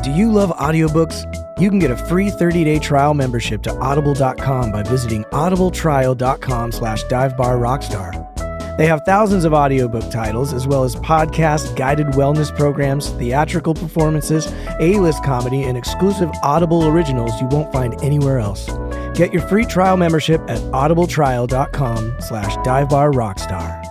Do you love audiobooks? You can get a free 30-day trial membership to audible.com by visiting audibletrial.com/divebarrockstar. They have thousands of audiobook titles, as well as podcasts, guided wellness programs, theatrical performances, A-list comedy, and exclusive Audible originals you won't find anywhere else. Get your free trial membership at audibletrial.com/divebarrockstar.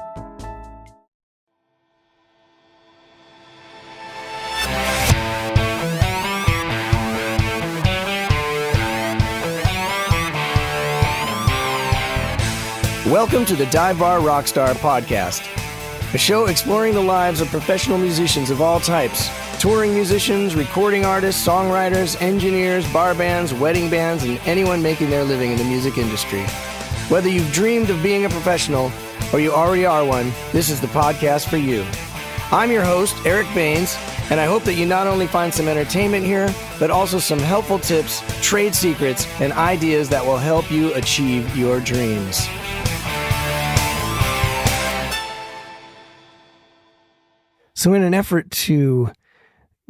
Welcome to the Dive Bar Rockstar podcast, a show exploring the lives of professional musicians of all types, touring musicians, recording artists, songwriters, engineers, bar bands, wedding bands, and anyone making their living in the music industry. Whether you've dreamed of being a professional or you already are one, this is the podcast for you. I'm your host, Eric Baines, and I hope that you not only find some entertainment here, but also some helpful tips, trade secrets, and ideas that will help you achieve your dreams. So in an effort to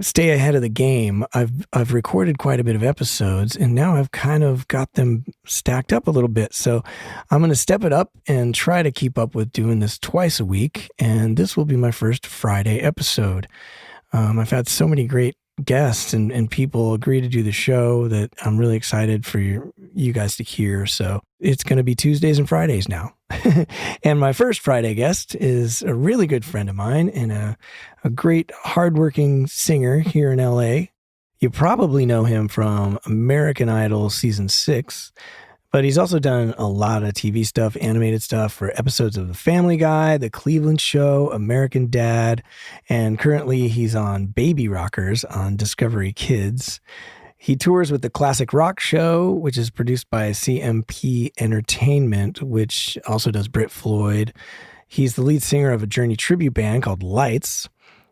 stay ahead of the game, I've recorded quite a bit of episodes, and now I've kind of got them stacked up a little bit. So I'm going to step it up and try to keep up with doing this twice a week, and this will be my first Friday episode. I've had so many great guests and people agree to do the show that I'm really excited for you guys to hear. So it's going to be Tuesdays and Fridays now. And my first Friday guest is a really good friend of mine and a great hardworking singer here in LA. You probably know him from American Idol Season 6, but he's also done a lot of TV stuff, animated stuff for episodes of The Family Guy, The Cleveland Show, American Dad, and currently he's on Baby Rockers on Discovery Kids. He tours with the Classic Rock Show, which is produced by CMP Entertainment, which also does Brit Floyd. He's the lead singer of a Journey tribute band called Lights.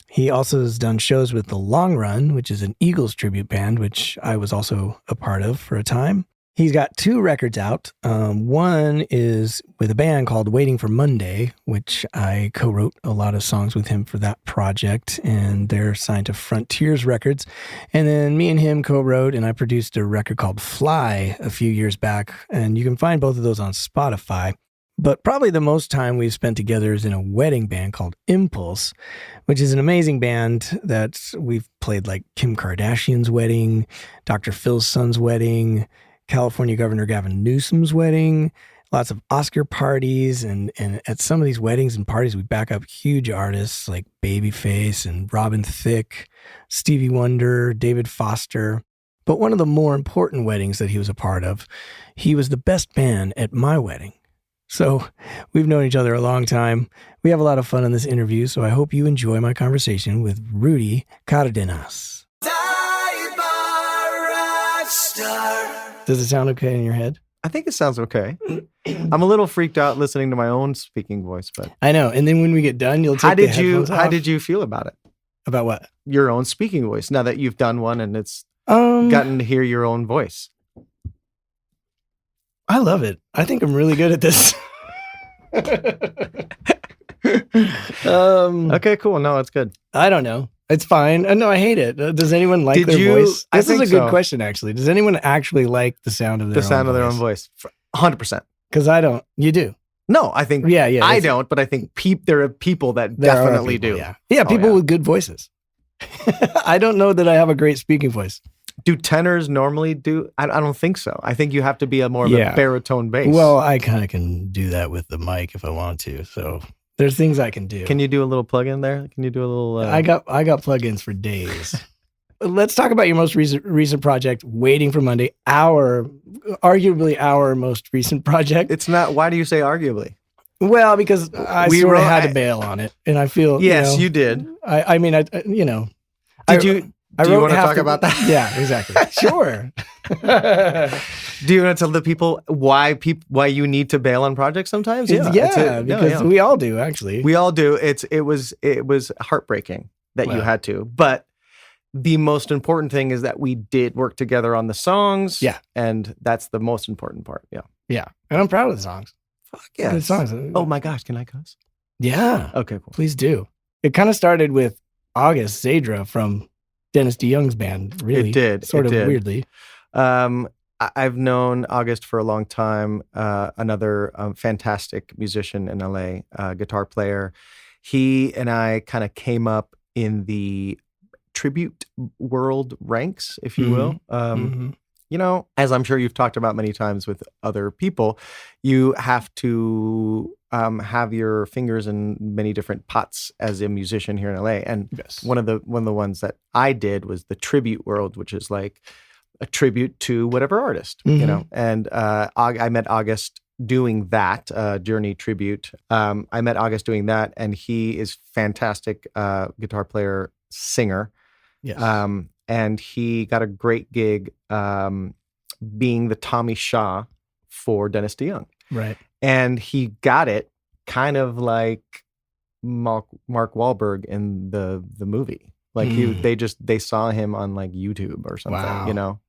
He also has done shows with The Long Run, which is an Eagles tribute band, which I was also a part of for a time. He's got 2 records out. One is with a band called Waiting for Monday, which I co-wrote a lot of songs with him for that project, and they're signed to Frontiers Records. And then me and him co-wrote, and I produced a record called Fly a few years back, and you can find both of those on Spotify. But probably the most time we've spent together is in a wedding band called Impulse, which is an amazing band that we've played like Kim Kardashian's wedding, Dr. Phil's son's wedding, California Governor Gavin Newsom's wedding, lots of Oscar parties, and at some of these weddings and parties, we back up huge artists like Babyface and Robin Thicke, Stevie Wonder, David Foster. But one of the more important weddings that he was a part of, he was the best man at my wedding. So we've known each other a long time. We have a lot of fun in this interview, so I hope you enjoy my conversation with Rudy Cardenas. Does it sound okay in your head? I think it sounds okay. I'm a little freaked out listening to my own speaking voice, but I know. And then when we get done, you'll take the headphones off. How did you feel about it? About what? Your own speaking voice. Now that you've done one and it's gotten to hear your own voice. I love it. I think I'm really good at this. Okay, cool. No, it's good. I don't know. It's fine. No, I hate it. Does anyone like their voice? This is a good question, actually. Does anyone actually like the sound of their own voice? 100%. Because I don't. You do. No, I think I don't, but I think there are people that definitely do. Yeah, people with good voices. I don't know that I have a great speaking voice. Do tenors normally do? I don't think so. I think you have to be more of a baritone bass. Well, I kind of can do that with the mic if I want to. So there's things I can do. Can you do a little plug-in there? Can you do a little... I got plugins for days. Let's talk about your most recent project, Waiting for Monday. Arguably our most recent project. It's not... Why do you say arguably? Well, because I sort of had to bail on it. And I feel... Yes, you did. I mean, Did you... Do you want to talk about that? Yeah, exactly. Sure. Do you want to tell the people why you need to bail on projects sometimes? Because we all do, actually. We all do. It was heartbreaking that you had to. But the most important thing is that we did work together on the songs. Yeah. And that's the most important part. Yeah. Yeah. And I'm proud of the songs. Fuck yeah. Good songs. Oh my gosh, can I cuss? Yeah. Okay, cool. Please do. It kind of started with August Zadra from Dennis DeYoung's band, really. It did. Sort it of did. weirdly. I've known August for a long time, another fantastic musician in LA, guitar player. He and I kind of came up in the tribute world ranks, if you will. You know, as I'm sure you've talked about many times with other people, you have to have your fingers in many different pots as a musician here in LA. And one of the ones that I did was the tribute world, which is like a tribute to whatever artist, you know. And I met August doing that Journey tribute. I met August doing that, and he is fantastic guitar player, singer. Yes. And he got a great gig being the Tommy Shaw for Dennis DeYoung. Right. And he got it kind of like Mark Wahlberg in the movie. Like they saw him on like YouTube or something, you know.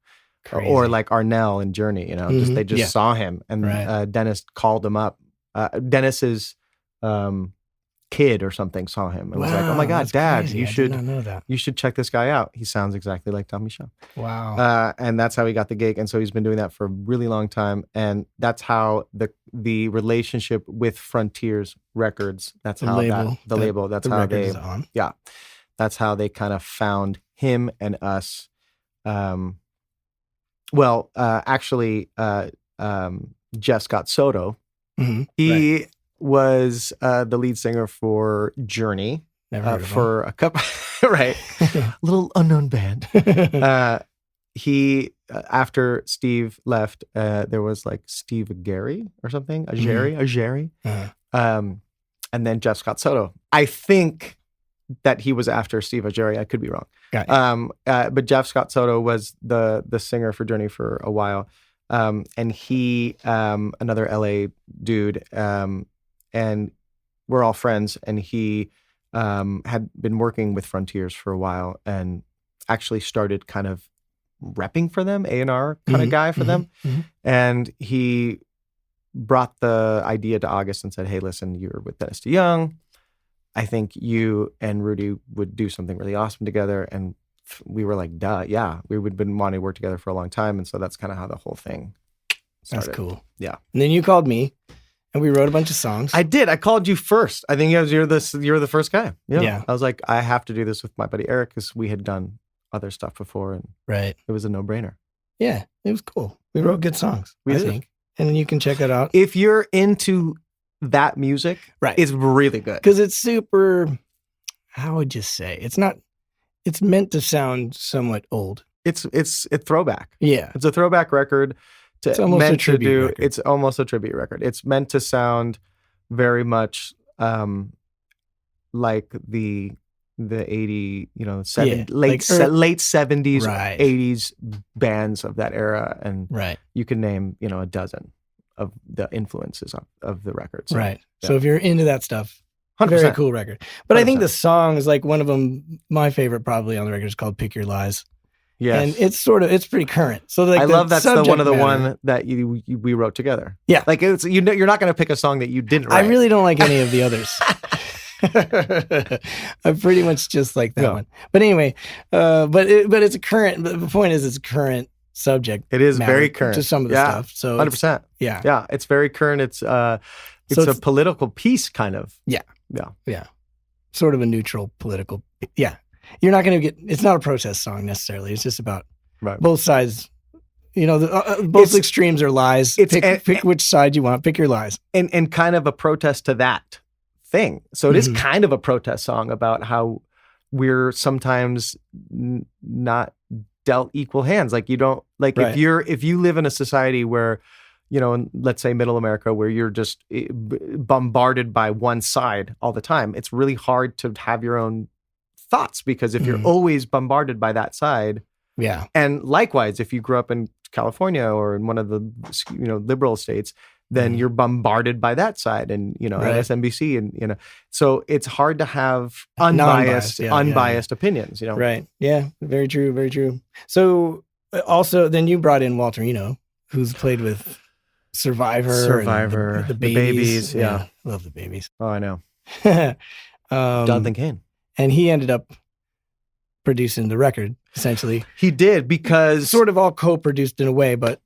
Crazy. Or like Arnell in Journey, you know, they just saw him, and Dennis called him up. Dennis's kid or something saw him and was like, "Oh my God, Dad, crazy. you I did not know that. You should check this guy out. He sounds exactly like Tommy Shaw." Wow. And that's how he got the gig, and so he's been doing that for a really long time, and that's how the relationship with Frontiers Records. That's how the label. That's how they. Yeah, that's how they kind of found him and us. Actually, Jeff Scott Soto, he was the lead singer for Journey for a couple, right? Little unknown band. He after Steve left, there was like Steve Ageri or something, Ageri, and then Jeff Scott Soto. I think that he was after Steve Ageri. I could be wrong. But Jeff Scott Soto was the singer for Journey for a while. And he, another LA dude, and we're all friends. And he had been working with Frontiers for a while and actually started kind of repping for them, A&R kind of guy for them. And he brought the idea to August and said, "Hey, listen, you're with Dennis DeYoung. I think you and Rudy would do something really awesome together." And we were like, "Duh, yeah." We'd been wanting to work together for a long time. And so that's kind of how the whole thing started. That's cool. Yeah. And then you called me and we wrote a bunch of songs. I did. I called you first. I think you're the first guy. Yeah. I was like, I have to do this with my buddy Eric because we had done other stuff before and it was a no-brainer. Yeah, it was cool. We wrote good songs, I think. And then you can check it out. If you're into that music, it's really good. Because it's super, how would you say? It's meant to sound somewhat old. It's a throwback. Yeah. It's a throwback record. It's almost a tribute record. It's almost a tribute record. It's meant to sound very much like the 80, late 70s, 80s bands of that era. And you can name, a dozen of the influences of the record. So, So if you're into that stuff, 100%. Very cool record. But 100%. I think the song is like one of them, my favorite probably on the record is called Pick Your Lies. Yes. And it's pretty current. So like I love that's the one that we wrote together. Yeah. Like it's, you're not going to pick a song that you didn't write. I really don't like any of the others. I pretty much just like that one. But anyway, but it's a current, the point is it's a current subject. It is very current to some of the stuff. So 100%. Yeah. It's very current. It's a political piece kind of. Yeah. Sort of a neutral political. Yeah. You're not going to it's not a protest song necessarily. It's just about both sides. Both extremes are lies. Pick which side you want. Pick your lies. And kind of a protest to that thing. So it is kind of a protest song about how we're sometimes not dealt equal hands. Like you don't if you live in a society where, in, let's say middle America, where you're just bombarded by one side all the time, it's really hard to have your own thoughts because if you're always bombarded by that side. Yeah. And likewise, if you grew up in California or in one of the, liberal states, then you're bombarded by that side and, MSNBC and, so it's hard to have unbiased opinions, Right. Yeah. Very true. Very true. So also then you brought in Walter Eno, who's played with Survivor, and the Babies. Yeah. Love the Babies. Oh, I know. Jonathan Cain. And he ended up producing the record, essentially. He did, because sort of all co-produced in a way, but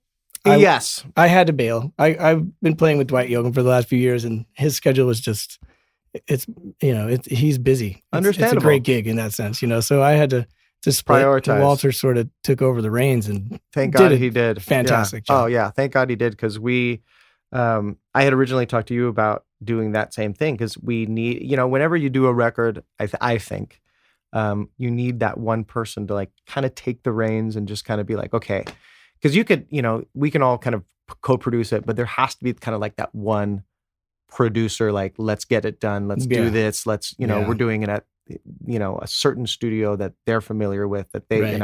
yes, I had to bail. I've been playing with Dwight Yoakam for the last few years, and his schedule was just, he's busy. Understandable. It's a great gig in that sense, so I had to split. Prioritize. And Walter sort of took over the reins, and thank God he did. Fantastic job. job. Oh yeah, thank God he did, because I had originally talked to you about doing that same thing, because we need, whenever you do a record, I think you need that one person to like kind of take the reins and just kind of be like, okay, because you could, we can all kind of co-produce it, but there has to be kind of like that one producer, like, let's get it done, let's do this, let's, we're doing it at, a certain studio that they're familiar with, that they,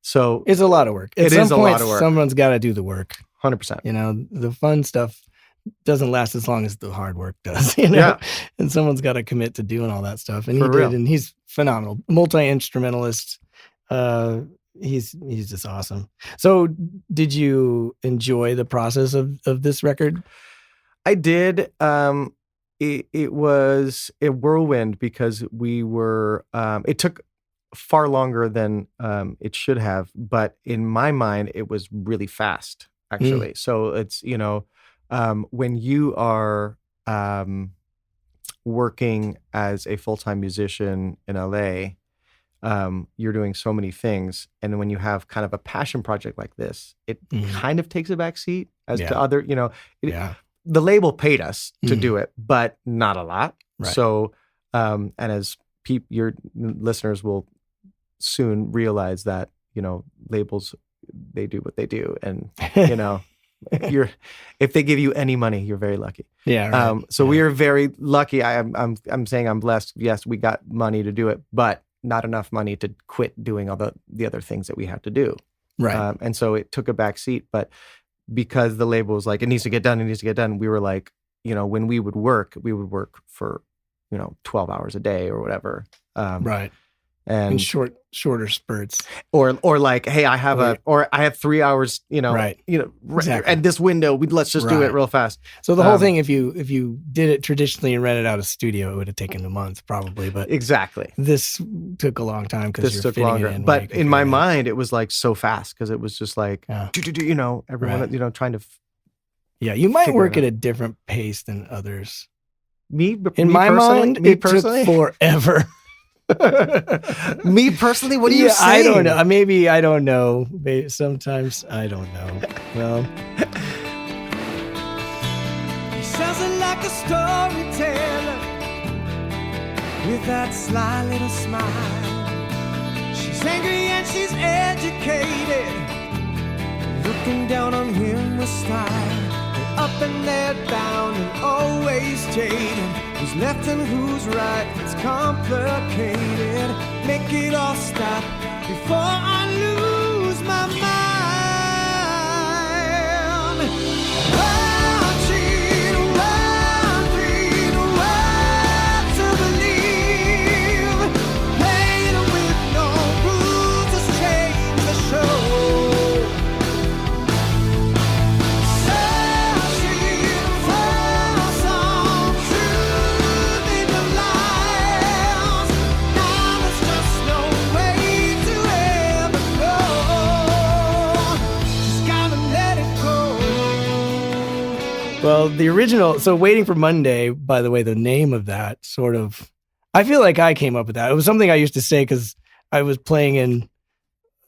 so it's a lot of work. It is a lot of work. Someone's got to do the work. 100%. The fun stuff doesn't last as long as the hard work does, and someone's got to commit to doing all that stuff. And he did, and he's phenomenal. Multi-instrumentalist. He's just awesome. So did you enjoy the process of this record? I did. It was a whirlwind, because we were, it took far longer than it should have, but in my mind, it was really fast, actually. So it's, when you are working as a full-time musician in LA, you're doing so many things. And when you have kind of a passion project like this, it kind of takes a back seat as to other, the label paid us to do it, but not a lot. Right. So, and as your listeners will soon realize that, labels, they do what they do. And, if they give you any money, you're very lucky. Yeah. Right. So we are very lucky. I'm saying I'm blessed. Yes, we got money to do it, but not enough money to quit doing all the other things that we have to do. Right. And so it took a back seat, but because the label was like, it needs to get done, we were like, when we would work for, 12 hours a day or whatever. Right. And in shorter spurts. Or like, hey, I have 3 hours, right. Exactly. And this window, let's just do it real fast. So the whole thing, if you did it traditionally and rented out a studio, it would have taken a month probably, but exactly. This took a long time because this took longer. But in my mind, it was like so fast, because it was just like, everyone, trying to. You might work at a different pace than others. In my mind, it took forever. Me personally, what do you say? I don't know. Maybe I don't know. Sometimes I don't know. Well, he sounds like a storyteller with that sly little smile. She's angry and she's educated, looking down on him with style. They're up and they're down and always jaded. Who's left and who's right, it's complicated. Make it all stop before I lose my mind. Wild dream to believe. Playing with no rules has changed the show. Well, the original, so Waiting for Monday, by the way, the name of that sort of, I feel like I came up with that. It was something I used to say because I was playing in,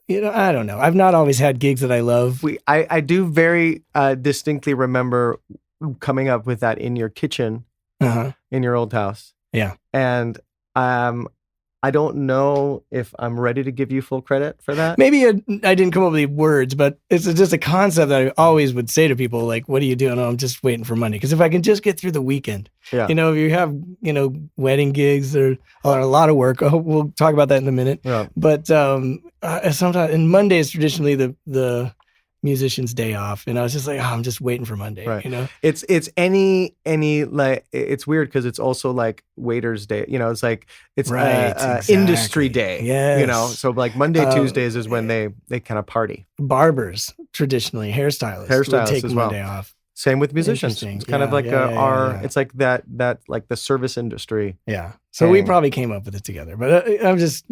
I don't know. I've not always had gigs that I love. I do very distinctly remember coming up with that in your kitchen, in your old house. Yeah. And I don't know if I'm ready to give you full credit for that. Maybe I didn't come up with the words, but it's just a concept that I always would say to people, like, what are you doing? Oh, I'm just waiting for Monday. Because if I can just get through the weekend, if you have, wedding gigs or a lot of work, we'll talk about that in a minute. Yeah. But sometimes, and Monday is traditionally the musician's day off, and I was just like, I'm just waiting for Monday. Right. It's any like, it's weird because it's also like waiter's day. It's like it's exactly. Industry day. Yes. So like Monday, Tuesdays is when they kind of party. Barbers traditionally, hairstylists would take as Monday off. Same with musicians. It's kind of like it's like that like the service industry. Yeah. So we probably came up with it together, but I'm just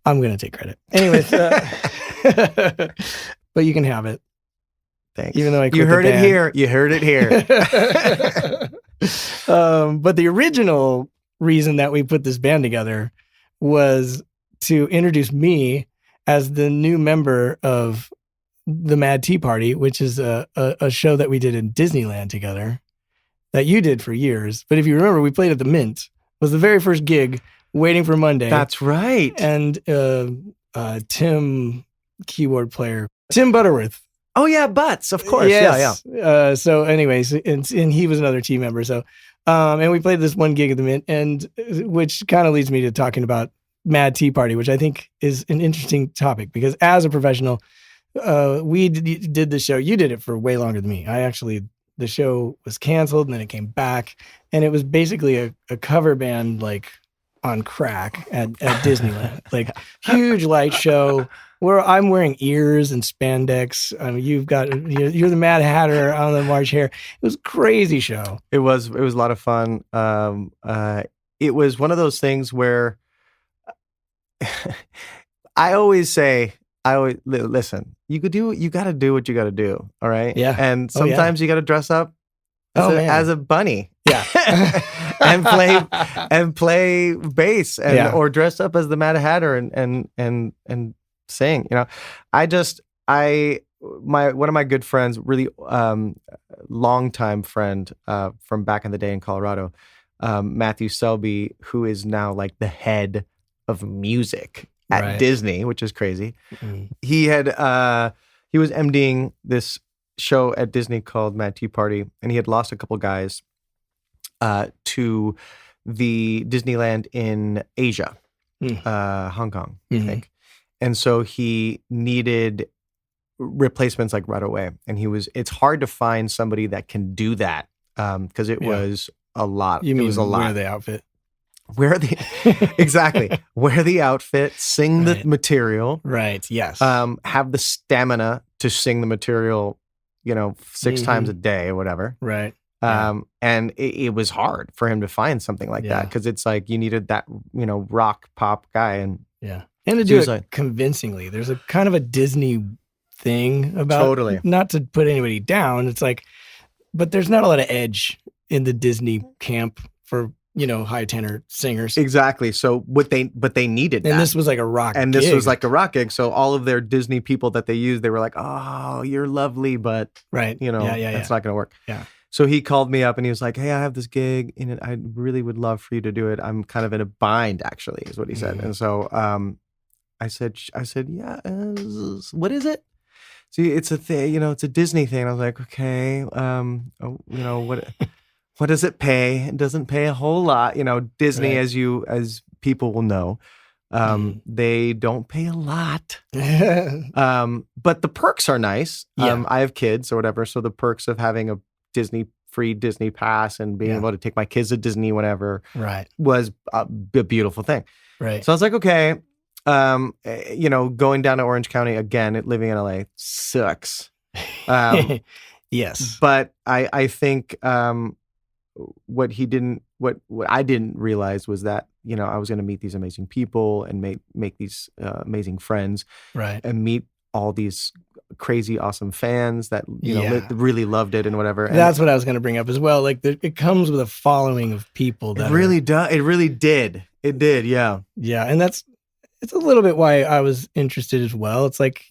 I'm going to take credit. Anyways, but you can have it. Thanks. Even though I quit You heard the it band. here. You heard it here. But the original reason that we put this band together was to introduce me as the new member of the Mad Tea Party, which is a show that we did in Disneyland together that you did for years. But if you remember, we played at the Mint. It was the very first gig, Waiting for Monday. That's right. And Tim, keyboard player, Tim Butterworth. Oh yeah, Butts, of course. Yes. Yeah. So anyways, and he was another team member. So, and we played this one gig at the Mint, and which kind of leads me to talking about Mad Tea Party, which I think is an interesting topic because as a professional, we did the show. You did it for way longer than me. The show was canceled and then it came back, and it was basically a cover band like on crack at Disneyland, like huge light show where I'm wearing ears and spandex. You're the Mad Hatter on the March Hare. It was a crazy show. It was a lot of fun. It was one of those things where I always listen, you got to do what you got to do. All right. Yeah. And sometimes you got to dress up as a bunny. Yeah. and play bass or dress up as the Mad Hatter and sing. One of my good friends, really longtime friend from back in the day in Colorado, Matthew Selby, who is now like the head of music at Disney, which is crazy. Mm-hmm. He was MDing this show at Disney called Mad Tea Party, and he had lost a couple guys to the Disneyland in Asia, Hong Kong, I think. And so he needed replacements like right away. And it's hard to find somebody that can do that because it was a lot. You mean it was a lot. Wear the outfit? Exactly. Wear the outfit, sing the material. Right. Yes. Have the stamina to sing the material, 6 times a day or whatever. Right. And it was hard for him to find something like that because it's like you needed that, rock pop guy. And to do it convincingly. There's a kind of a Disney thing about not to put anybody down. It's like, but there's not a lot of edge in the Disney camp for high tenor singers. Exactly. So but they needed that. And this was like a rock gig. And this was like a rock gig. So all of their Disney people that they used, they were like, oh, you're lovely, but it's not going to work. Yeah. So he called me up and he was like, hey, I have this gig and I really would love for you to do it. I'm kind of in a bind, actually, is what he said. And so I said, yeah, what is it? See, it's a thing, it's a Disney thing. I was like, okay, what does it pay? It doesn't pay a whole lot. Disney, as people will know, they don't pay a lot. But the perks are nice. I have kids or whatever. So the perks of having a free Disney pass and being able to take my kids to Disney whenever was a beautiful thing. Right. So I was like, okay, going down to Orange County again, living in LA sucks. Yes. But I think what I didn't realize was that, I was going to meet these amazing people and make these amazing friends, and meet all these crazy awesome fans that really loved it and whatever. And that's what I was going to bring up as well. Like it comes with a following of people that it really did. It did. Yeah. Yeah. And it's a little bit why I was interested as well. It's like,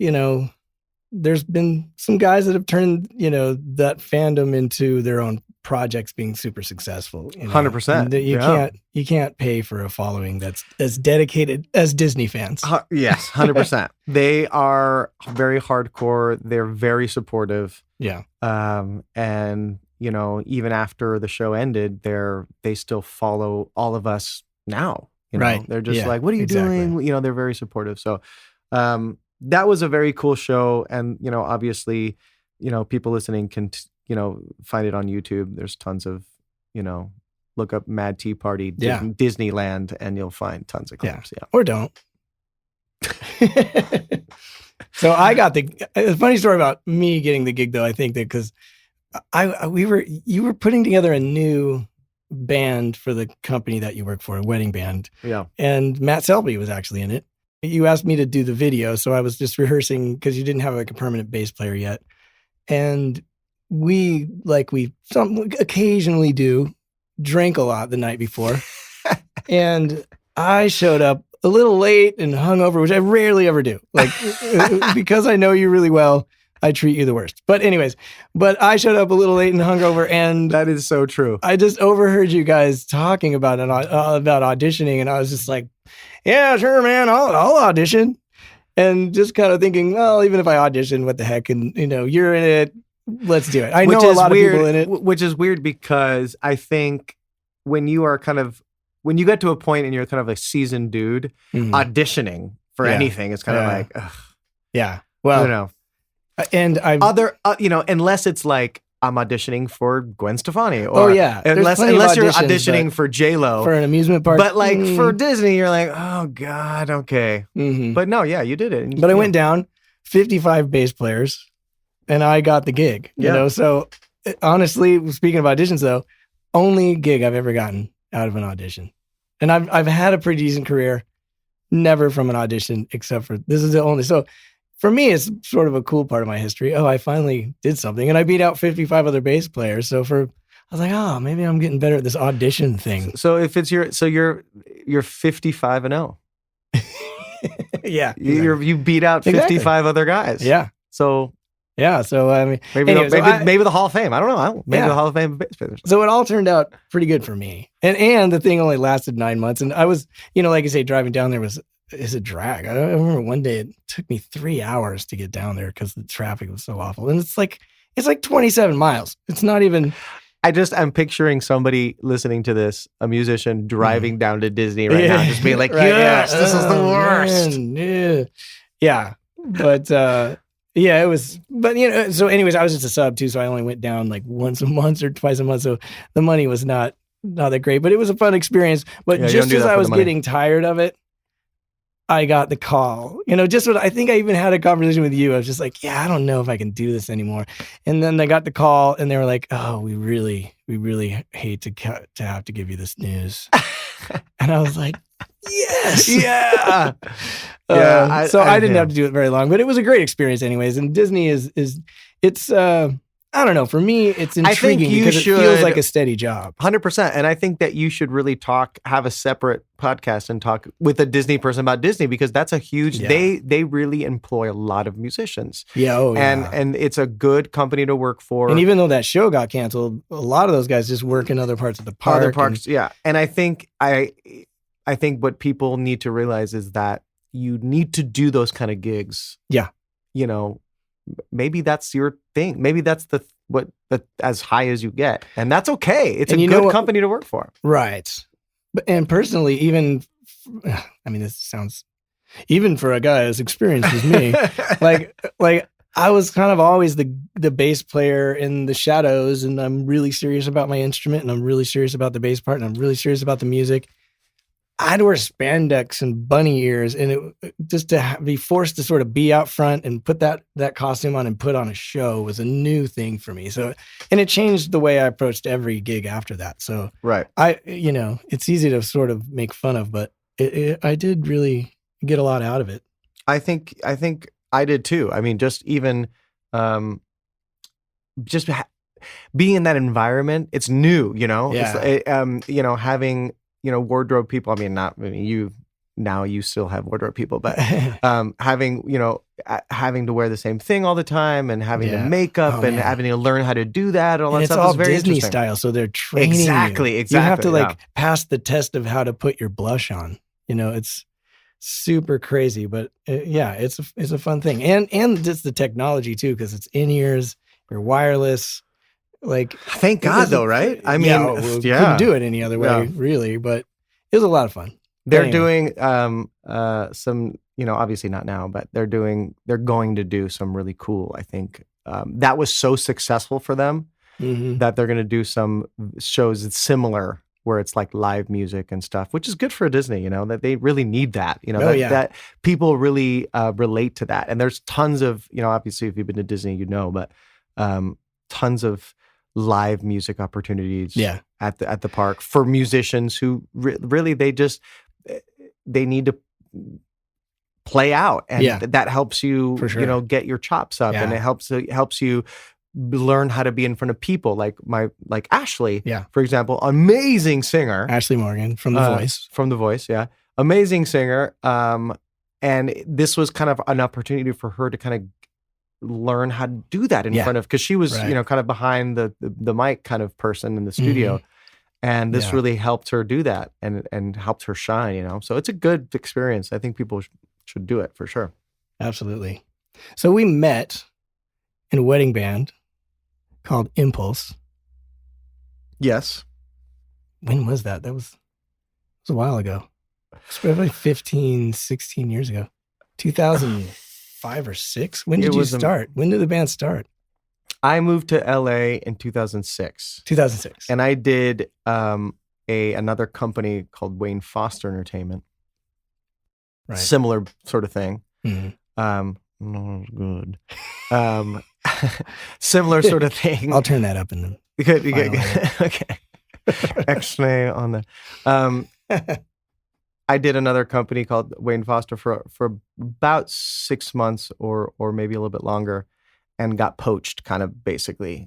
there's been some guys that have turned, that fandom into their own projects being super successful. 100%. You can't pay for a following that's as dedicated as Disney fans. Yes, 100%. They are very hardcore. They're very supportive. Yeah. And even after the show ended, they still follow all of us now. They're just like, what are you doing? They're very supportive. So, that was a very cool show. And, obviously, people listening can, find it on YouTube. There's tons of, look up Mad Tea Party Disneyland and you'll find tons of clips. Yeah. Or don't. So I got a funny story about me getting the gig though. I think that because you were putting together a new band for the company that you work for, a wedding band. Yeah. And Matt Selby was actually in it. you asked me to do the video, so I was just rehearsing because you didn't have like a permanent bass player yet. And we occasionally do, drank a lot the night before. And I showed up a little late and hungover, which I rarely ever do. Like, because I know you really well, I treat you the worst. But anyways, I showed up a little late and hungover, and that is so true. I just overheard you guys talking about about auditioning, and I was just like, yeah, sure, man, I'll audition. And just kind of thinking, well, even if I audition, what the heck? And, you're in it. Let's do it. I know a lot of people in it. Which is weird because I think when you get to a point and you're kind of a seasoned dude, auditioning for anything is kind of like, ugh. Yeah. Well, and unless it's like, I'm auditioning for Gwen Stefani, or unless you're auditioning for J-Lo for an amusement park. But like for Disney, you're like, oh God, okay. But no, yeah, you did it. But I went down 55 bass players, and I got the gig. You know, so honestly, speaking of auditions, though, only gig I've ever gotten out of an audition, and I've had a pretty decent career, never from an audition, except for this is the only. So for me, it's sort of a cool part of my history. Oh, I finally did something, and I beat out 55 other bass players. So I was like, oh, maybe I'm getting better at this audition thing. So if it's you're 55-0. Yeah, you beat out 55 other guys. Yeah. So I mean, maybe the Hall of Fame. I don't know. Maybe the Hall of Fame of bass players. So it all turned out pretty good for me, and the thing only lasted 9 months, and I was, like you say, driving down there is a drag. I remember one day it took me 3 hours to get down there because the traffic was so awful. And it's like 27 miles. It's not even. I'm picturing somebody listening to this, a musician driving down to Disney right now, just being like, yes, this is the worst. Man, yeah. But, it was, but, so anyways, I was just a sub too. So I only went down like once a month or twice a month. So the money was not that great, but it was a fun experience. But just as I was getting tired of it, I got the call, I think I even had a conversation with you. I was just like, yeah, I don't know if I can do this anymore. And then I got the call and they were like, oh, we really hate to have to give you this news. And I was like, yes. Yeah. I didn't have to do it very long, but it was a great experience anyways. And Disney it's I don't know. For me, it's intriguing because it feels like a steady job. 100%. And I think that you should really have a separate podcast and talk with a Disney person about Disney, because that's a huge, they really employ a lot of musicians. Yeah. Oh, and it's a good company to work for. And even though that show got canceled, a lot of those guys just work in other parts of the park. Other parks, yeah. And I think what people need to realize is that you need to do those kind of gigs. Yeah. Maybe that's your thing. Maybe that's as high as you get, and that's okay. It's a good company to work for, right? And personally, even this sounds, even for a guy as experienced as me, like I was kind of always the bass player in the shadows, and I'm really serious about my instrument, and I'm really serious about the bass part, and I'm really serious about the music. I'd wear spandex and bunny ears, and just to be forced to sort of be out front and put that costume on and put on a show was a new thing for me. So, and it changed the way I approached every gig after that. So, right, it's easy to sort of make fun of, but I did really get a lot out of it. I think I did too. I mean, just even, being in that environment, it's new. Yeah. It's, having. Wardrobe people. You still have wardrobe people, but having to wear the same thing all the time and having the makeup and having to learn how to do that, all that stuff. It's all is very Disney style, so they're training exactly. You have to pass the test of how to put your blush on. It's super crazy, but it's a fun thing, and just the technology too, because it's in ears, you're wireless. Like, thank God though, right? I mean, couldn't do it any other way, really, but it was a lot of fun. They're doing some, obviously not now, but they're going to do some really cool, I think, that was so successful for them that they're going to do some shows that's similar, where it's like live music and stuff, which is good for Disney, that they really need that, that people really relate to that. And there's tons of, obviously if you've been to Disney, but tons of live music opportunities at the park for musicians who really they need to play out, and that helps you, For sure. get your chops up, and it helps you learn how to be in front of people, like Ashley, for example, amazing singer, Ashley Morgan from The Voice, amazing singer, and this was kind of an opportunity for her to kind of learn how to do that in front of, because she was kind of behind the mic kind of person in the studio. And this really helped her do that, and helped her shine, So it's a good experience. I think people should do it for sure. Absolutely. So we met in a wedding band called Impulse. Yes. When was that? It was a while ago. It's probably 15, 16 years ago. 2005 or 6? When did you start? When did the band start? I moved to LA in 2006. 2006. And I did another company called Wayne Foster Entertainment. Right. Similar sort of thing. Mm-hmm. Not good. Similar sort of thing. I'll turn that up in the Okay. X-ray on the. I did another company called Wayne Foster for about 6 months or maybe a little bit longer, and got poached kind of basically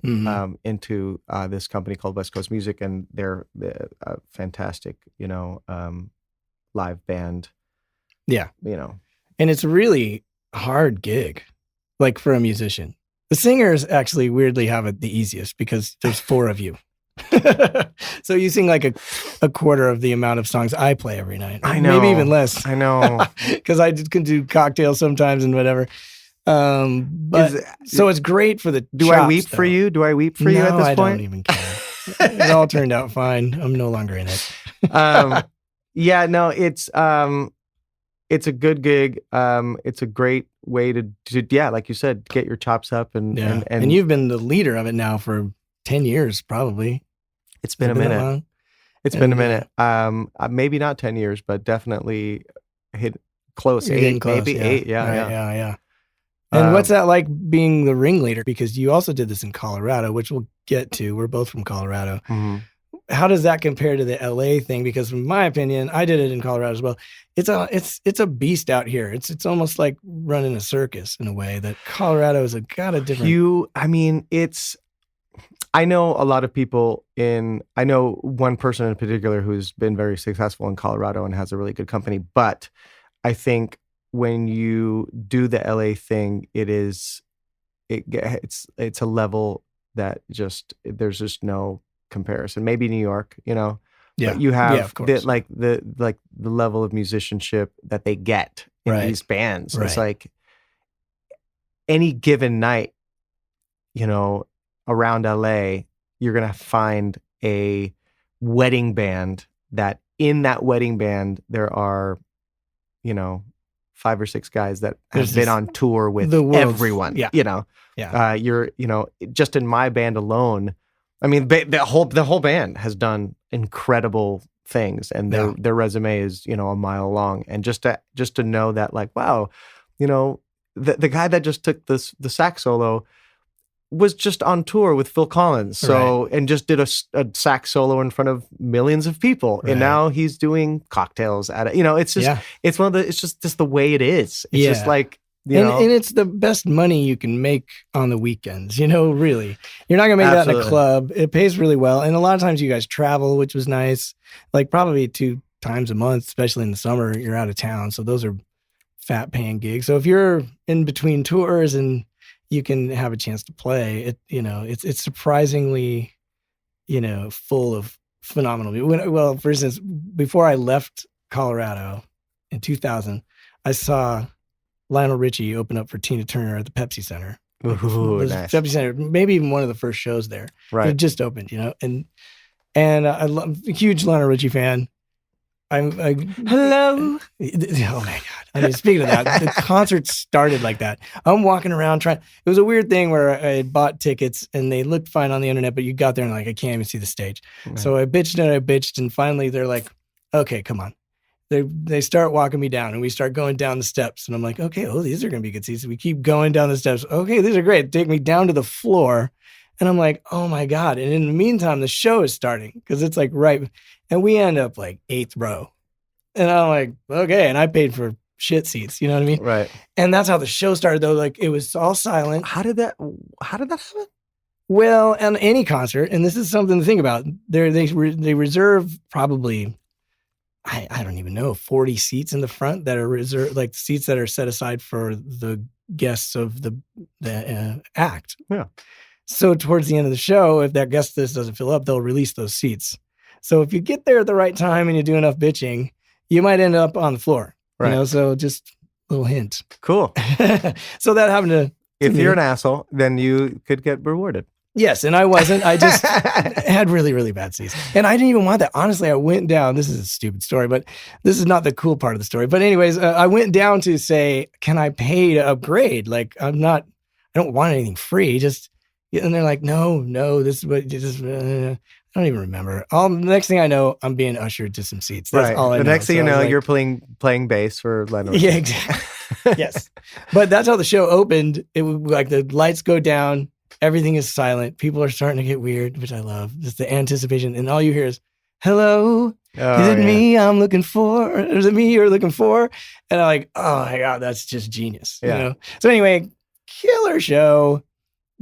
into this company called West Coast Music, and they're a fantastic, live band. Yeah. And it's a really hard gig, like for a musician. The singers actually weirdly have it the easiest because there's 4 of you. So you sing like a quarter of the amount of songs I play every night. I know. Maybe even less. I know. Because I can do cocktails sometimes and whatever. But so it's great for the Do I weep for you? Do I weep for you at this point? I don't even care. It all turned out fine. I'm no longer in it. Yeah, no, it's a good gig. It's a great way to like you said, get your chops up and you've been the leader of it now for 10 years, probably. It's been a minute. It's been a minute. Maybe not 10 years, but definitely hit close. 8, maybe 8. Yeah. And what's that like being the ringleader? Because you also did this in Colorado, which we'll get to. We're both from Colorado. Mm-hmm. How does that compare to the LA thing? Because in my opinion, I did it in Colorado as well. It's a beast out here. It's almost like running a circus in a way that Colorado is got a different. I know a lot of people I know one person in particular who's been very successful in Colorado and has a really good company, but I think when you do the LA thing, it's a level that there's just no comparison. Maybe New York, but you have the level of musicianship that they get in these bands. It's like any given night, around LA, you're going to find a wedding band that in that wedding band, there are, 5 or 6 guys that have been on tour with everyone, you're, just in my band alone. I mean, the whole band has done incredible things, and their resume is, a mile long. And just to know that, like, wow, the guy that just took the sax solo was just on tour with Phil Collins, and just did a sax solo in front of millions of people, and now he's doing cocktails at it. It's just it's it's just the way it is. It's just like and it's the best money you can make on the weekends. Really, you're not gonna make that in a club. It pays really well, and a lot of times you guys travel, which was nice. Like probably 2 times a month, especially in the summer, you're out of town, so those are fat paying gigs. So if you're in between tours and you can have a chance to play. It's surprisingly, full of phenomenal people. Well, for instance, before I left Colorado in 2000, I saw Lionel Richie open up for Tina Turner at the Pepsi Center. Ooh, nice. Pepsi Center, maybe even one of the first shows there. Right. It just opened, and I love a huge Lionel Richie fan. Hello. Oh my God. I mean, speaking of that, the concert started like that. I'm walking around it was a weird thing where I had bought tickets and they looked fine on the internet, but you got there and I can't even see the stage. Right. So I bitched and finally they're like, okay, come on. They start walking me down and we start going down the steps and I'm like, okay, these are going to be good seats. We keep going down the steps. Okay, these are great. Take me down to the floor. And I'm like, oh my God. And in the meantime, the show is starting because it's like and we end up like 8th row. And I'm like, okay. And I paid for shit seats. You know what I mean? Right. And that's how the show started, though. Like, it was all silent. How did that happen? Well, on any concert, and this is something to think about, they reserve probably, I don't even know, 40 seats in the front that are reserved, like seats that are set aside for the guests of the act. Yeah. So towards the end of the show, if that guest list doesn't fill up, they'll release those seats. So if you get there at the right time and you do enough bitching, you might end up on the floor. Right. You know, so just a little hint. Cool. So that happened to If me. you're an asshole, then you could get rewarded. Yes, and I wasn't. I just had really, really bad seats. And I didn't even want that. Honestly, I went down. This is a stupid story, but this is not the cool part of the story. But anyways, I went down to say, can I pay to upgrade? Like, I don't want anything free. Just, and they're like, no, this is what, just, I don't even remember. The next thing I know, I'm being ushered to some seats. That's all I know. The next thing you know, like, you're playing bass for Leonard. Yeah, exactly. Yes. But that's how the show opened. It would, like, the lights go down. Everything is silent. People are starting to get weird, which I love. Just the anticipation. And all you hear is, hello, is it me I'm looking for? Or is it me you're looking for? And I'm like, oh my God, that's just genius. Yeah. You know? So anyway, killer show.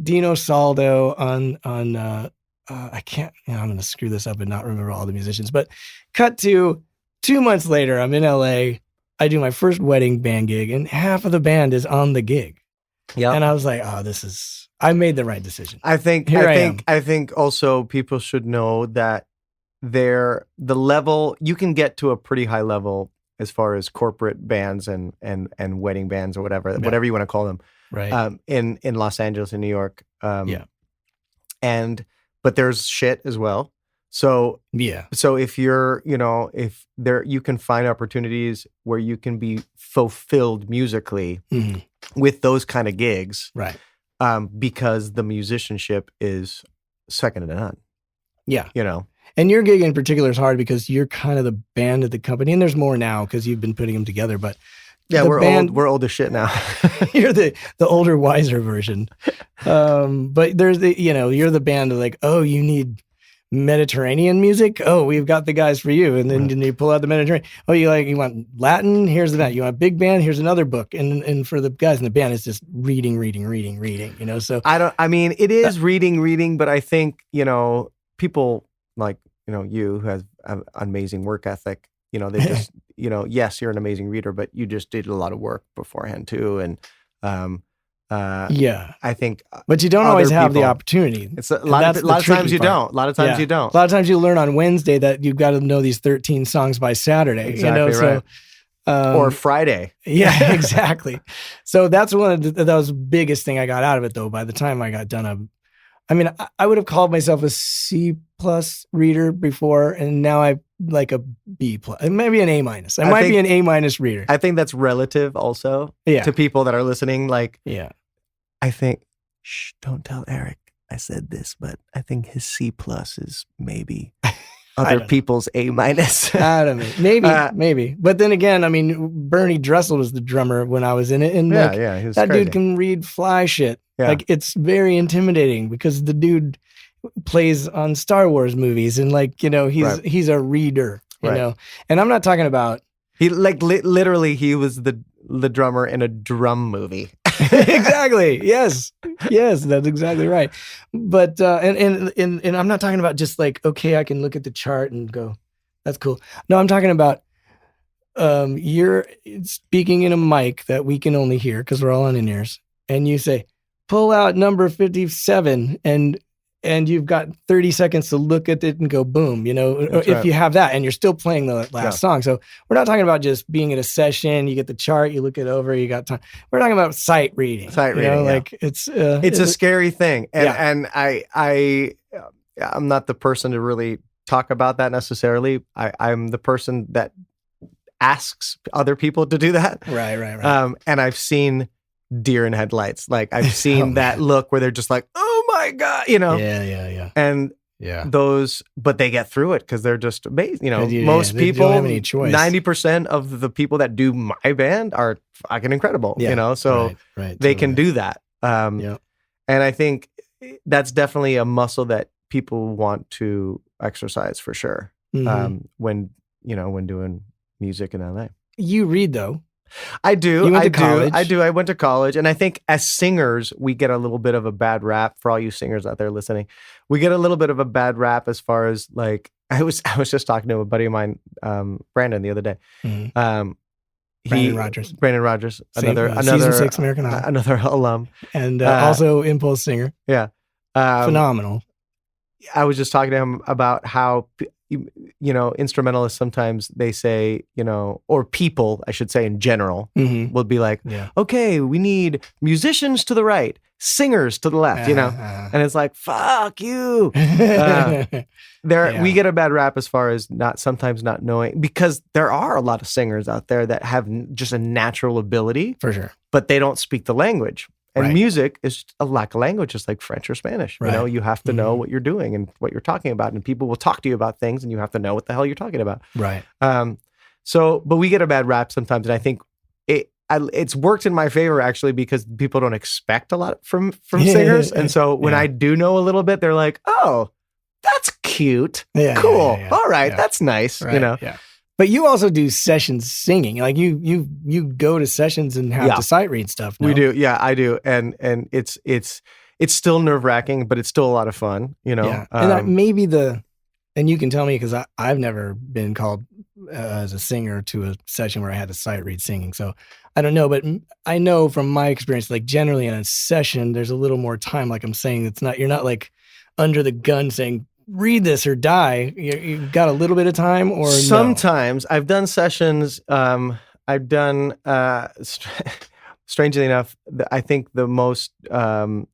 Dino Saldo on I can't, I'm going to screw this up and not remember all the musicians, but cut to 2 months later, I'm in LA. I do my first wedding band gig and half of the band is on the gig. Yeah. And I was like, oh, I made the right decision. I think also people should know that the level, you can get to a pretty high level as far as corporate bands and wedding bands or whatever you want to call them. Right. In Los Angeles and New York. But there's shit as well. So if you're, you can find opportunities where you can be fulfilled musically with those kind of gigs. Right. Because the musicianship is second to none. Yeah. And your gig in particular is hard because you're kind of the band of the company, and there's more now because you've been putting them together, but yeah, we're old as shit now. You're the older, wiser version. But there's you're the band of like, oh, you need Mediterranean music? Oh, we've got the guys for you. And then you pull out the Mediterranean. Oh, you want Latin? Here's that. You want big band? Here's another book. And for the guys in the band, it's just reading. So it is reading, but I think, people like, you who has an amazing work ethic, they just, yes, you're an amazing reader, but you just did a lot of work beforehand too. And, I think, but you don't always have the opportunity. It's a lot of times you don't. A lot of times you don't. A lot of times you learn on Wednesday that you've got to know these 13 songs by Saturday. Exactly right. So, or Friday. Yeah, exactly. So that's that was the biggest thing I got out of it, though. By the time I got done, I would have called myself a C+ reader before, and now I'm like a B+, maybe an A-. I might be an A- reader. I think that's relative also to people that are listening. Like, I think, don't tell Eric I said this, but I think his C+ is maybe other people's A-. I don't know. Maybe. But then again, Bernie Dressel was the drummer when I was in it. And that crazy. Dude can read fly shit. Yeah. Like, it's very intimidating because the dude plays on Star Wars movies and he's a reader, you know. And I'm not talking about he literally he was the drummer in a drum movie. Exactly. Yes, that's exactly right. But and I'm not talking about just like, okay, I can look at the chart and go, that's cool. No, I'm talking about you're speaking in a mic that we can only hear because we're all on in-ears, and you say, pull out number 57, and you've got 30 seconds to look at it and go boom, if you have that, and you're still playing the last song. So we're not talking about just being at a session, you get the chart, you look it over, you got time. We're talking about sight reading. Like it's a scary thing. And I'm not the person to really talk about that necessarily. I'm the person that asks other people to do that. Right. And I've seen deer in headlights. Like, I've seen that look where they're just like, oh my God, Yeah. And those, but they get through it because they're just amazing. Most people, don't have any choice. 90% of the people that do my band are fucking incredible, so they can do that. And I think that's definitely a muscle that people want to exercise for sure. When doing music in LA. You read though. I do. You went I to college. I do. I went to college. And I think as singers, we get a little bit of a bad rap. For all you singers out there listening, we get a little bit of a bad rap as far as like, I was just talking to a buddy of mine, Brandon, the other day. Mm-hmm. Brandon Rogers, another season 6 American Idol, another alum, and also Impulse singer. Yeah, phenomenal. I was just talking to him about how, instrumentalists sometimes they say, or people, I should say in general, will be like, okay, we need musicians to the right, singers to the left, and it's like, fuck you. We get a bad rap as far as sometimes not knowing, because there are a lot of singers out there that have just a natural ability, for sure, but they don't speak the language. And music is a lack of language, just like French or Spanish. Right. You have to know what you're doing and what you're talking about. And people will talk to you about things and you have to know what the hell you're talking about. Right. But we get a bad rap sometimes. And I think it's worked in my favor, actually, because people don't expect a lot from singers. And so when I do know a little bit, they're like, oh, that's cute. Cool. All right. That's nice. Right. Yeah. But you also do session singing. Like you go to sessions and have to sight read stuff. No? We do. Yeah, I do. And it's still nerve-wracking, but it's still a lot of fun, Yeah. And and you can tell me, because I've never been called as a singer to a session where I had to sight read singing. So I don't know, but I know from my experience, like generally in a session, there's a little more time. Like I'm saying, you're not like under the gun saying, read this or die. You've got a little bit of time, or sometimes I've done sessions. I've done, strangely enough, I think the most, the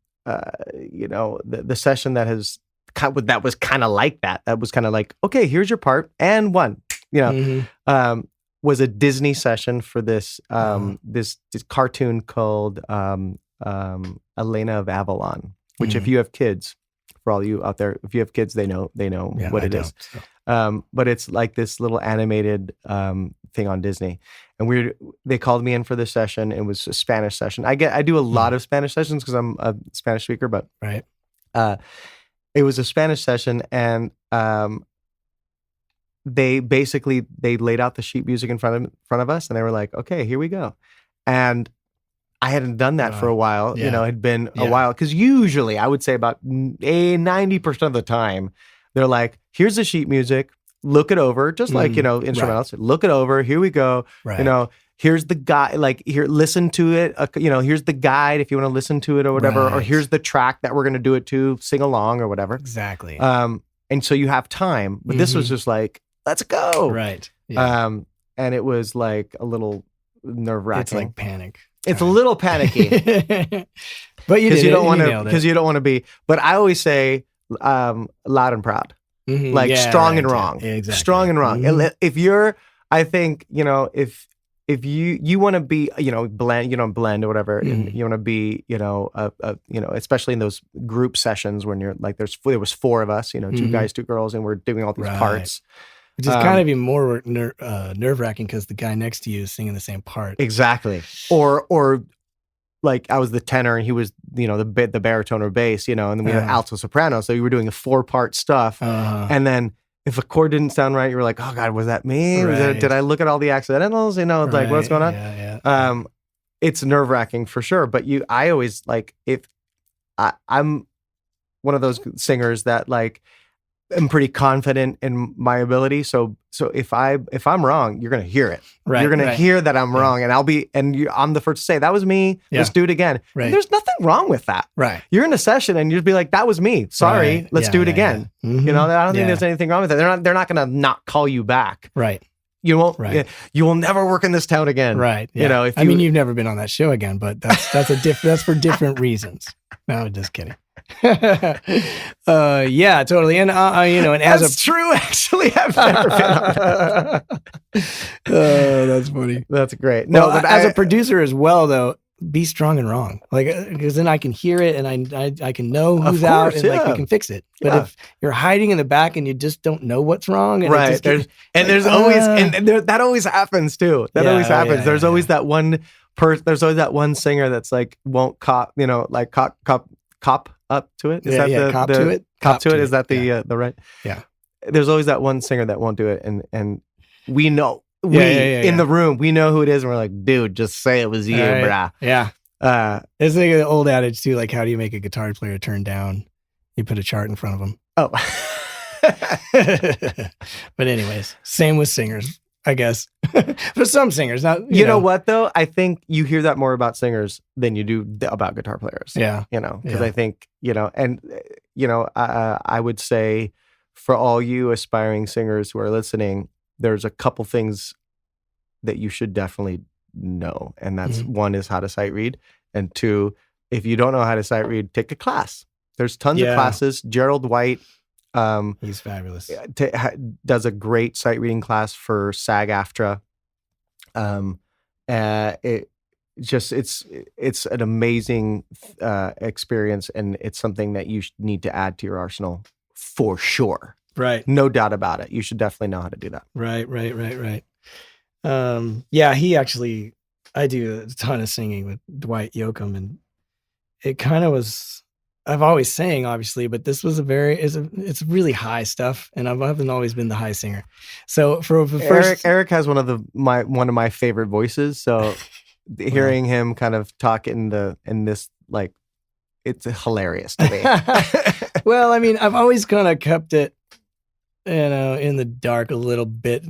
session that was kind of like that. That was kind of like, okay, here's your part and one, was a Disney session for this, this cartoon called, Elena of Avalon, which if you have kids, for all you out there, if you have kids, they know what it is. So. But it's like this little animated thing on Disney, and they called me in for this session. It was a Spanish session. I do a lot of Spanish sessions because I'm a Spanish speaker, but it was a Spanish session, and they laid out the sheet music in front of us, and they were like, "Okay, here we go," and I hadn't done that for a while. It had been a while, because usually I would say about 90% of the time, they're like, here's the sheet music, look it over, just like, instrumentals, look it over, here we go. Here's the guide, like here, listen to it. Here's the guide if you want to listen to it or whatever, or here's the track that we're going to do it to, sing along or whatever. Exactly. And so you have time, but this was just like, let's go. Right. Yeah. And it was like a little nerve-wracking. It's like panic. It's a little panicky, but you don't want to be. But I always say, loud and proud, like strong and wrong, exactly. Strong and wrong. If you're, I think if you want to be, blend or whatever, and you want to be, especially in those group sessions when you're like, there was 4 of us, 2 guys, 2 girls, and we're doing all these parts. Which is kind of even more nerve-wracking because the guy next to you is singing the same part. Exactly. Or like I was the tenor and he was, the baritone or bass, and then we had alto soprano. So you were doing a 4-part stuff. And then if a chord didn't sound right, you were like, oh God, was that me? Right. Did I look at all the accidentals? Like what's going on? Yeah. It's nerve-wracking for sure. But I always like, I'm one of those singers that like, I'm pretty confident in my ability. So if I'm wrong, you're going to hear it. Right, you're going to hear that I'm wrong, and I'm the first to say, that was me. Yeah. Let's do it again. Right. And there's nothing wrong with that. Right. You're in a session and you'd be like, that was me. Sorry. Right. Let's do it again. Yeah. Mm-hmm. I don't think there's anything wrong with that. They're not going to not call you back. Right. You won't, you will never work in this town again. Right. Yeah. You've never been on that show again, but that's for different reasons. No, I'm just kidding. Yeah, totally. And and that's true. Actually, I've never been on that. Oh, that's funny. That's great. No, but as a producer as well, though, be strong and wrong. Like, because then I can hear it and I can know who's out and like we can fix it. But if you're hiding in the back and you just don't know what's wrong, and there's always that always happens too. That always happens. Yeah, there's always that one there's always that one singer that's like won't cop up to it. Is that cop to it? Cop to it. Is that the right? Yeah. There's always that one singer that won't do it, and we know in the room, we know who it is, and we're like, dude, just say it was you, brah. Yeah. It's like an old adage too, like how do you make a guitar player turn down? You put a chart in front of them. Oh. But anyways, same with singers, I guess. For some singers, not you know what though? I think you hear that more about singers than you do about guitar players. Yeah. Because I think, I would say for all you aspiring singers who are listening, there's a couple things that you should definitely know. And that's one is how to sight read. And two, if you don't know how to sight read, take a class. There's tons of classes. Gerald White, he's fabulous. Does a great sight reading class for SAG-AFTRA. It's an amazing experience, and it's something that you need to add to your arsenal for sure. Right, no doubt about it. You should definitely know how to do that. Right. He actually, I do a ton of singing with Dwight Yoakam, and it kind of was. I've always sang, obviously, but this was it's really high stuff, and I haven't always been the high singer. So for the first, Eric has one of my favorite voices. So hearing him kind of talk in this, like, it's hilarious to me. Well, I mean, I've always kind of kept it, in the dark a little bit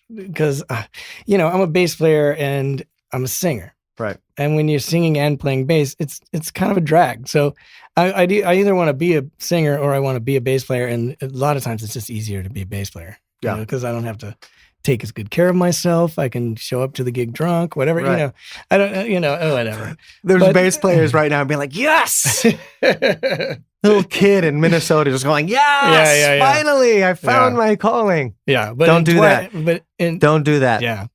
because, I'm a bass player and I'm a singer. Right. And when you're singing and playing bass, it's kind of a drag. So I either want to be a singer or I want to be a bass player. And a lot of times it's just easier to be a bass player. Yeah. Because I don't have to take as good care of myself. I can show up to the gig drunk, whatever, right. I don't, whatever. There's bass players right now being like, yes! Little kid in Minnesota just going, yes! Finally, I found my calling. Yeah. But don't do that. Don't do that. Yeah.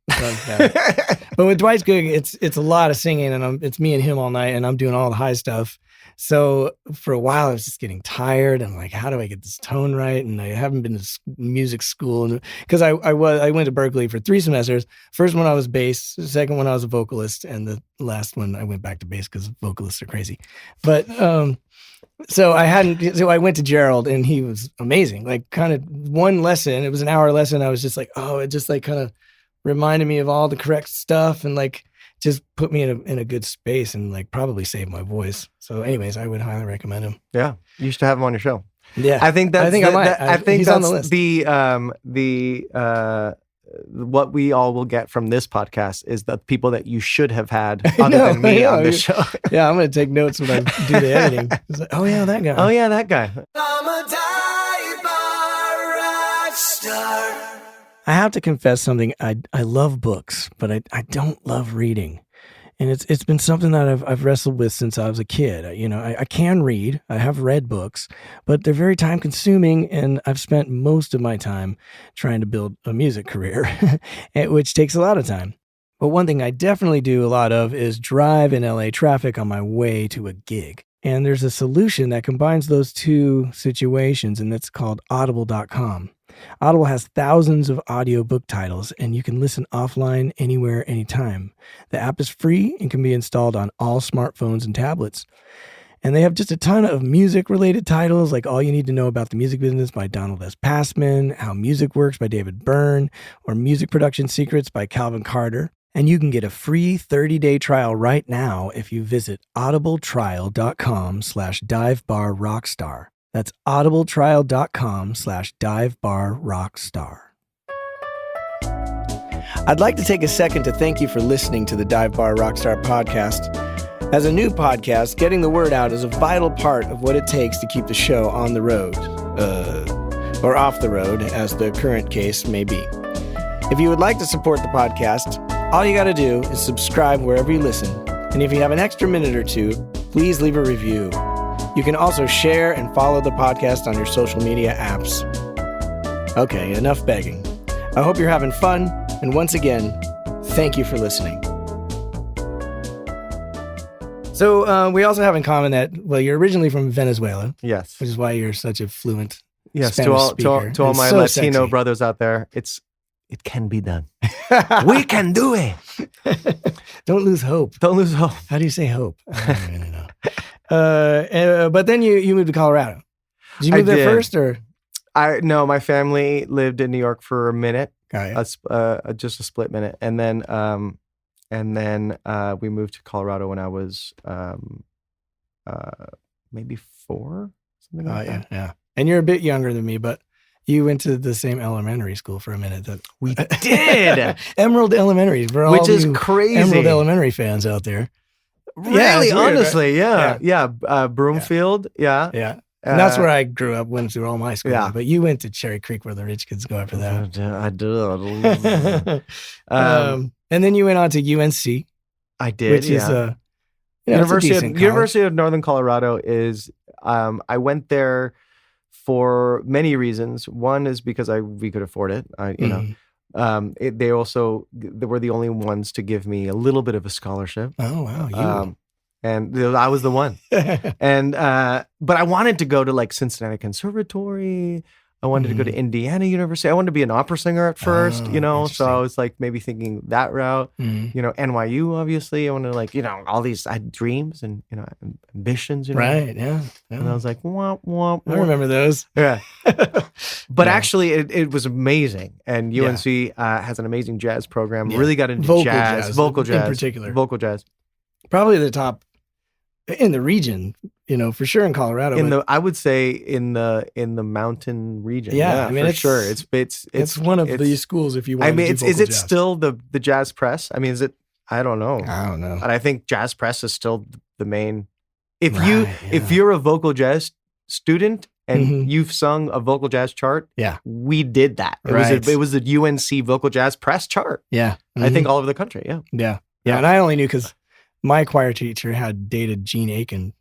But with Dwight's gig, it's a lot of singing, and it's me and him all night, and I'm doing all the high stuff. So for a while, I was just getting tired. I'm like, how do I get this tone right? And I haven't been to music school because I went to Berkeley for 3 semesters. First one I was bass, the second one I was a vocalist, and the last one I went back to bass because vocalists are crazy. But so I went to Gerald, and he was amazing. Like, kind of one lesson, it was an hour lesson. I was just like, oh, it just like kind of reminded me of all the correct stuff, and like just put me in a good space, and like probably saved my voice. So anyways, I would highly recommend him. Yeah. You should have him on your show. Yeah. I think I might. I think he's that's on the list. What we all will get from this podcast is the people that you should have had other than me on this show. Yeah, I'm going to take notes when I do the editing. It's like, oh yeah, that guy. Oh yeah, that guy. I'm a dive-bar rock star. I have to confess something. I love books, but I don't love reading. And it's been something that I've wrestled with since I was a kid. I can read. I have read books, but they're very time consuming, and I've spent most of my time trying to build a music career, which takes a lot of time. But one thing I definitely do a lot of is drive in LA traffic on my way to a gig. And there's a solution that combines those two situations, and it's called Audible.com. Audible has thousands of audiobook titles, and you can listen offline anywhere, anytime. The app is free and can be installed on all smartphones and tablets. And they have just a ton of music-related titles, like All You Need to Know About the Music Business by Donald S. Passman, How Music Works by David Byrne, or Music Production Secrets by Calvin Carter. And you can get a free 30-day trial right now if you visit audibletrial.com/divebarrockstar. That's audibletrial.com/divebarrockstar. I'd like to take a second to thank you for listening to the Dive Bar Rockstar podcast. As a new podcast, getting the word out is a vital part of what it takes to keep the show on the road. Or off the road, as the current case may be. If you would like to support the podcast, all you got to do is subscribe wherever you listen. And if you have an extra minute or two, please leave a review. You can also share and follow the podcast on your social media apps. Okay, enough begging. I hope you're having fun, and once again, thank you for listening. So we also have in common that, well, you're originally from Venezuela. Yes. Which is why you're such a fluent Spanish speaker. To all my so Latino sexy. brothers out there, it can be done. We can do it. Don't lose hope. Don't lose hope. How do you say hope? I don't really know. But then you moved to Colorado. Did you move there first, or? No, my family lived in New York for a minute. Just a split minute, and then we moved to Colorado when I was maybe 4, something like that. Yeah. And you're a bit younger than me, but you went to the same elementary school for a minute. That we did. Emerald Elementary, which is crazy. Emerald Elementary fans out there. Really, honestly, yeah. Broomfield, yeah. And that's where I grew up, went through all my school. Yeah. But you went to Cherry Creek where the rich kids go after that. I did. And then you went on to UNC. I did, which is University of Northern Colorado is, I went there for many reasons. One is because we could afford it. They were the only ones to give me a little bit of a scholarship. Oh, wow. And I was the one. And but I wanted to go to like Cincinnati Conservatory. I wanted to go to Indiana University. I wanted to be an opera singer at first, so I was like maybe thinking that route. NYU, obviously. I wanted to all these, I had dreams and, ambitions, Right, yeah. And I was like, womp, womp, womp. I remember those. Yeah. But actually, it was amazing. And UNC has an amazing jazz program. Yeah. Really got into vocal jazz. In particular. Vocal jazz. Probably the top in the region, for sure in Colorado. I would say in the mountain region. Yeah, for sure. It's one of the schools if you want. Is it still the Jazz Press? I mean, is it? I don't know. But I think Jazz Press is still the main. If you're a vocal jazz student and you've sung a vocal jazz chart, we did that. It was the UNC Vocal Jazz Press chart. Yeah, I think all over the country. Yeah. And I only knew because my choir teacher had dated Gene Aiken.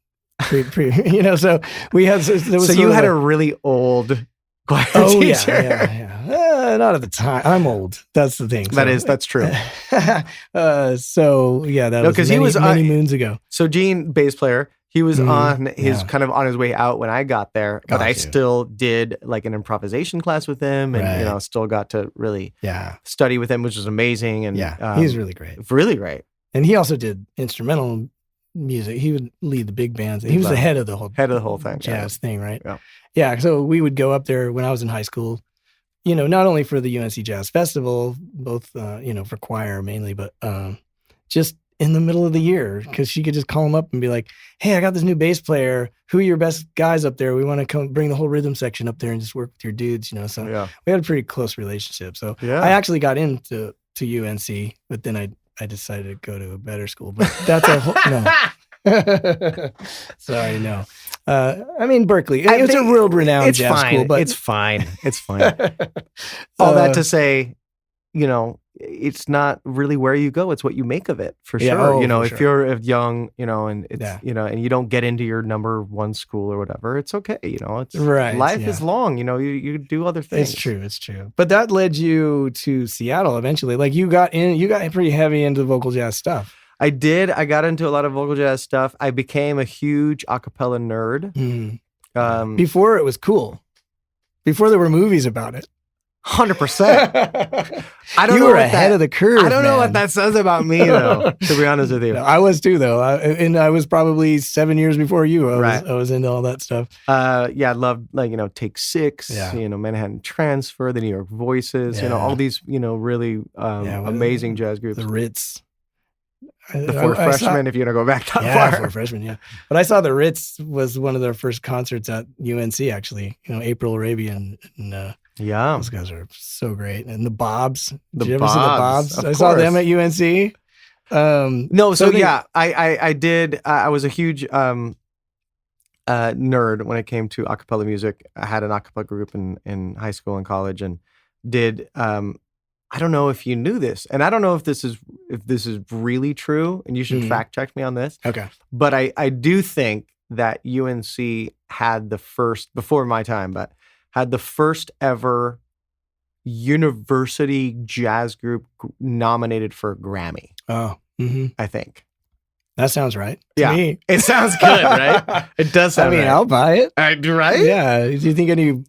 So we had. So you had a really old choir teacher. Yeah. Not at the time. I'm old. That's the thing. That's true. That was many moons ago. So Gene, bass player, he was on his kind of on his way out when I got there, but I still did like an improvisation class with him, and still got to really study with him, which was amazing. And he's really great. Really great. And he also did instrumental music. He would lead the big bands. He was the head of the whole thing, jazz thing, right? Yeah. So we would go up there when I was in high school. Not only for the UNC Jazz Festival, both for choir mainly, but just in the middle of the year, because she could just call him up and be like, "Hey, I got this new bass player. Who are your best guys up there? We want to come bring the whole rhythm section up there and just work with your dudes." So we had a pretty close relationship. So I actually got into UNC, but then I decided to go to a better school, but that's a whole, no. Sorry, no. I mean, Berkeley, it's a world-renowned jazz school, but it's fine. It's fine. All that to say, it's not really where you go. It's what you make of it, for sure. If you're young, and it's, and you don't get into your number one school or whatever, it's okay. It's right. Life is long. You do other things. It's true. But that led you to Seattle eventually. Like you got pretty heavy into vocal jazz stuff. I did. I got into a lot of vocal jazz stuff. I became a huge a cappella nerd. Before it was cool. Before there were movies about it. 100%. You were ahead of the curve. I don't know what that says about me, though. To be honest with you, I was too, though. I was probably 7 years before you. I was into all that stuff. I loved Take Six. Manhattan Transfer, the New York Voices. All these really amazing jazz groups. The Ritz. The Four Freshmen, if you want to go back that far. Four Freshmen, yeah. But I saw the Ritz was one of their first concerts at UNC, actually. April Arabian and those guys are so great. And the Bobs. Did you ever see the Bobs? I saw them at UNC. I did. I was a huge nerd when it came to a cappella music. I had an a cappella group in high school and college, and did. I don't know if you knew this, and I don't know if this is really true, and you should fact check me on this. Okay, but I do think that UNC had the first, before my time, but had the first ever university jazz group nominated for a Grammy. Oh, I think. That sounds right. To me. It sounds good, right? It does sound right. I'll buy it. Right? Yeah. Do you think any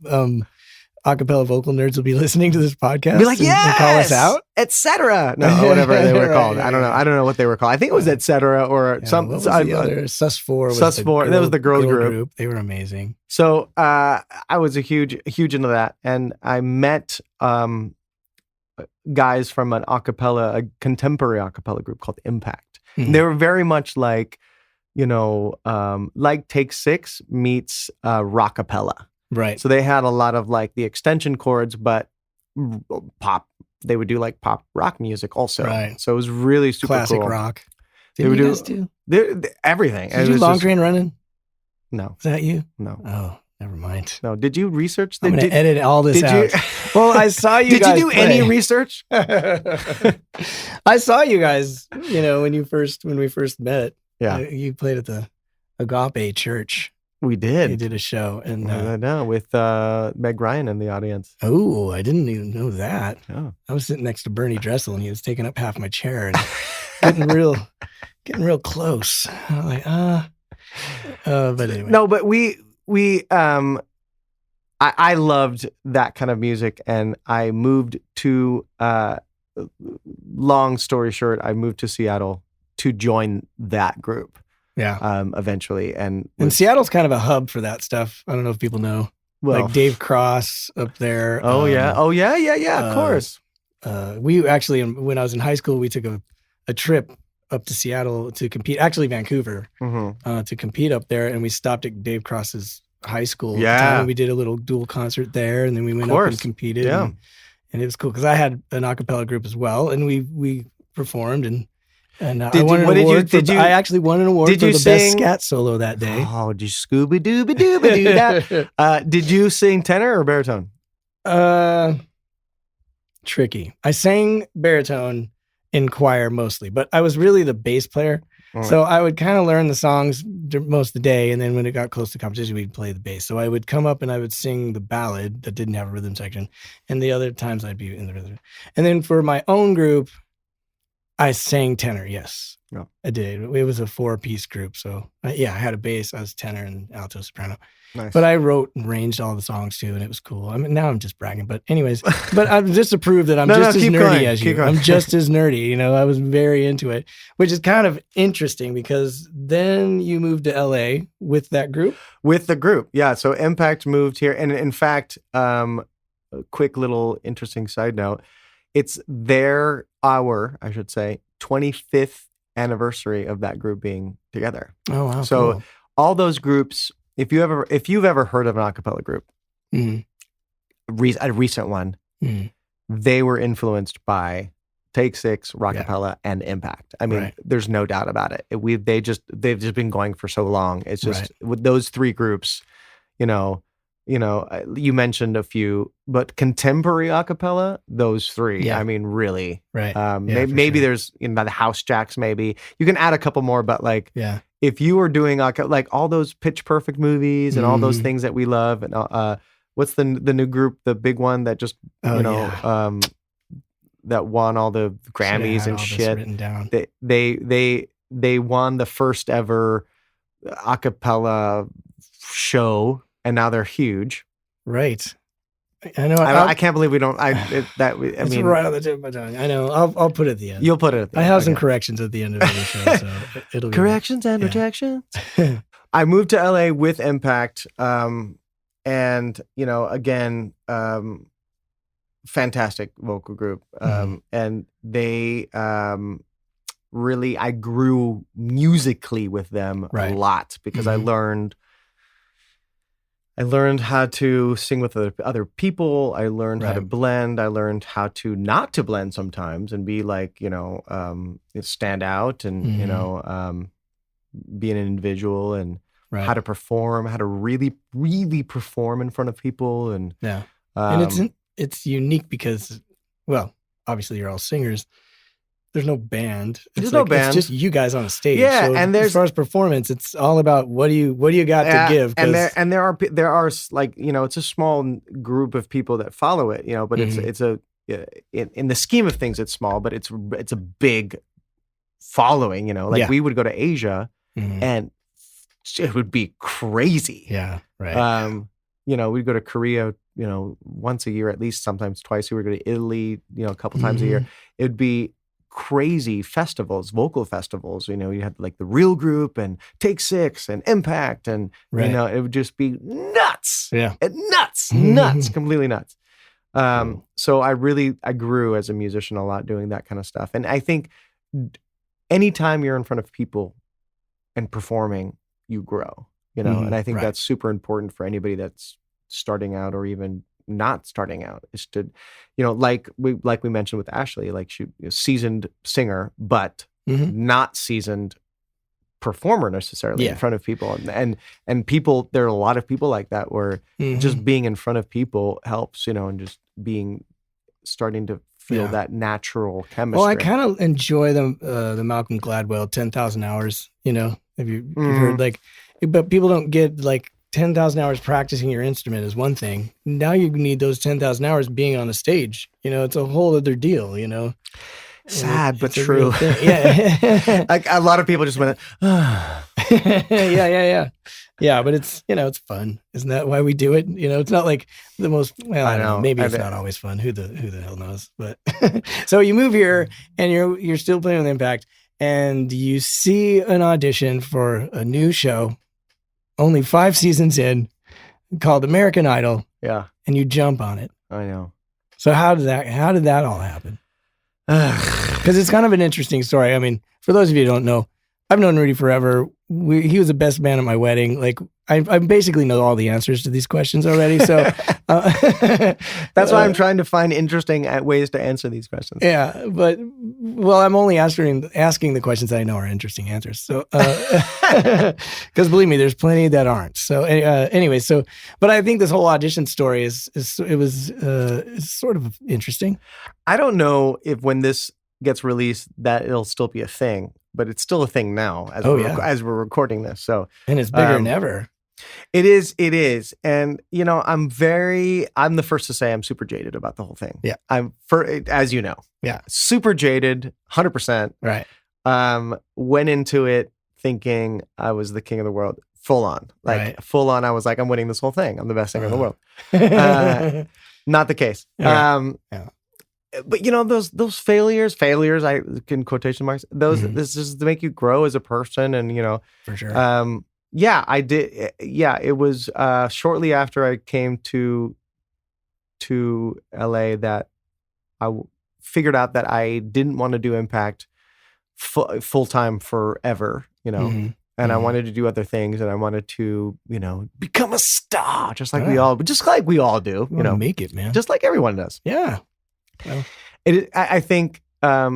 acapella vocal nerds will be listening to this podcast? Be like, and call us out? Etc. No, whatever they were called. I don't know. I don't know what they were called. I think it was Etc. or some. What was the other? Sus4. Sus4. That was the girl group. They were amazing. So I was a huge into that, and I met guys from a contemporary a cappella group called Impact. Mm-hmm. They were very much like, like Take Six meets rockapella. Right. So they had a lot of like the extension chords, but pop. They would do like pop rock music also. Right. So it was really super classic cool. rock. Did you guys do everything? Did you do Long Train Running? No. Is that you? No. Oh, never mind. No. Did you research? I'm going to edit all this out. Well, I saw you guys. Did you do any research? I saw you guys. When we first met. Yeah. You played at the Agape Church. We did. You did a show, and with Meg Ryan in the audience. Oh, I didn't even know that. Oh. I was sitting next to Bernie Dressel, and he was taking up half my chair and getting real close. I'm like, but anyway. No, but I loved that kind of music, and I moved to. Long story short, I moved to Seattle to join that group. Yeah. Eventually, and Seattle's kind of a hub for that stuff. I don't know if people know. Well, like Dave Cross up there. Oh yeah. Of course. We actually, when I was in high school, we took a trip up to Seattle to compete. Actually, Vancouver, to compete up there, and we stopped at Dave Cross's high school. Yeah. And we did a little dual concert there, and then we went up and competed. Yeah. And it was cool because I had an a cappella group as well, and we performed and. And I actually won an award for the best scat solo that day. Oh, did you Scooby Dooby Dooby do that? Did you sing tenor or baritone? Tricky. I sang baritone in choir mostly, but I was really the bass player. Right. So I would kind of learn the songs most of the day, and then when it got close to competition, we'd play the bass. So I would come up and I would sing the ballad that didn't have a rhythm section, and the other times I'd be in the rhythm. And then for my own group, I sang tenor, yes. Yeah. I did. It was a 4-piece group. So, I had a bass, I was tenor and alto soprano. Nice. But I wrote and arranged all the songs too, and it was cool. I mean, now I'm just bragging. But anyways, but I'm just to prove that I'm just as nerdy as you. I'm just as nerdy. I was very into it, which is kind of interesting because then you moved to LA with that group? With the group, yeah. So Impact moved here. And in fact, a quick little interesting side note, it's our 25th anniversary of that group being together. Oh, wow. So cool. All those groups, if you've ever heard of an a cappella group, a recent one, they were influenced by Take Six, Rockapella, and Impact. I mean, there's no doubt about it. They've just been going for so long. It's just with those three groups, you mentioned a few, but contemporary a cappella, those three. Yeah. I mean, really. Right. Maybe there's the House Jacks. Maybe you can add a couple more, but if you were doing like all those Pitch Perfect movies and all those things that we love, and what's the new group, the big one that just that won all the Grammys and shit. Written down. They won the first ever a cappella show. And now they're huge. Right. I know. I can't believe we don't. It's right on the tip of my tongue. I know. I'll put it at the end. You'll put it at the end. I have some corrections at the end of the show. So it'll be corrections and rejections. I moved to LA with Impact. And, again, fantastic vocal group. And they really, I grew musically with them a lot because I learned how to sing with other people. I learned how to blend. I learned how to not to blend sometimes and be like, stand out and, be an individual and how to perform, how to really, really perform in front of people. And and it's unique because, well, obviously you're all singers. There's no band. There's no band. It's just you guys on a stage. Yeah, so and as far as performance, it's all about what do you got to give. And there are like it's a small group of people that follow it. But it's in the scheme of things, it's small, but it's a big following. We would go to Asia, and it would be crazy. Yeah, right. We'd go to Korea. Once a year at least, sometimes twice. We would go to Italy. A couple times a year. It'd be crazy festivals, vocal festivals. You had like the Real Group and Take Six and Impact, and it would just be nuts. Yeah, nuts, completely nuts. So I grew as a musician a lot doing that kind of stuff. And I think anytime you're in front of people and performing, you grow, and I think that's super important for anybody that's starting out or even not starting out, is to, like we mentioned with Ashley, like she, seasoned singer, but not seasoned performer necessarily in front of people. And people, there are a lot of people like that where just being in front of people helps, and just starting to feel that natural chemistry. Well, I kind of enjoy the Malcolm Gladwell 10,000 hours, if you've heard, like, but people don't get, like, 10,000 hours practicing your instrument is one thing. Now you need those 10,000 hours being on a stage. It's a whole other deal, Sad, but true. Yeah. Like a lot of people just went, Yeah, but it's, it's fun. Isn't that why we do it? It's not like the most, well, I don't know. Maybe it's not always fun. Who the hell knows? But so you move here and you're still playing with Impact, and you see an audition for a new show, only 5 seasons in, called American Idol. Yeah. And you jump on it. I know. So how did that all happen? Because it's kind of an interesting story. I mean, for those of you who don't know, I've known Rudy forever. He was the best man at my wedding. Like, I basically know all the answers to these questions already. So that's why I'm trying to find interesting ways to answer these questions. Yeah, but I'm only asking the questions that I know are interesting answers. So, because believe me, there's plenty that aren't. So anyway, but I think this whole audition story is sort of interesting. I don't know if when this gets released that it'll still be a thing, but it's still a thing now as we're recording this. So, and it's bigger than ever. It is. And, I'm the first to say I'm super jaded about the whole thing. Yeah. As you know. Yeah. Super jaded, 100%. Right. Went into it thinking I was the king of the world, full on. Full on, I was like, I'm winning this whole thing. I'm the best singer in the world. Not the case. Yeah. But those failures, I in quotation marks, this is to make you grow as a person, and for sure. Yeah, I did. Yeah, it was shortly after I came to LA that I figured out that I didn't want to do Impact full time forever, and I wanted to do other things, and I wanted to, become a star, just like we all do, make it, man, just like everyone does. Yeah. Well, I think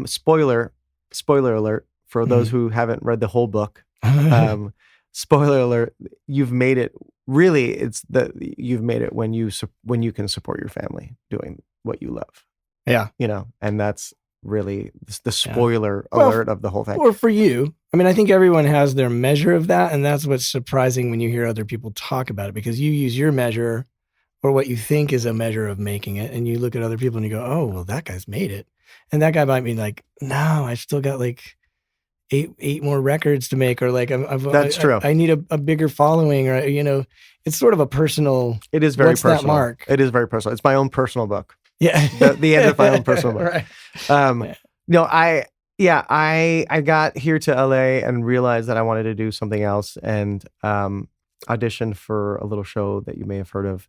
spoiler alert for those who haven't read the whole book. Spoiler alert, you've made it. Really, you've made it when you can support your family doing what you love. Yeah. And that's really the spoiler alert of the whole thing. Or for you, I mean, I think everyone has their measure of that, and that's what's surprising when you hear other people talk about it, because you use your measure or what you think is a measure of making it, and you look at other people and you go, oh, well, that guy's made it. And that guy might be like, no, I've still got like eight more records to make, or like that's true. I need a bigger following, or it's sort of a personal. It is very personal. That mark? It is very personal. It's my own personal book. Yeah, the end of my own personal book. Right. No, I got here to LA and realized that I wanted to do something else, and auditioned for a little show that you may have heard of.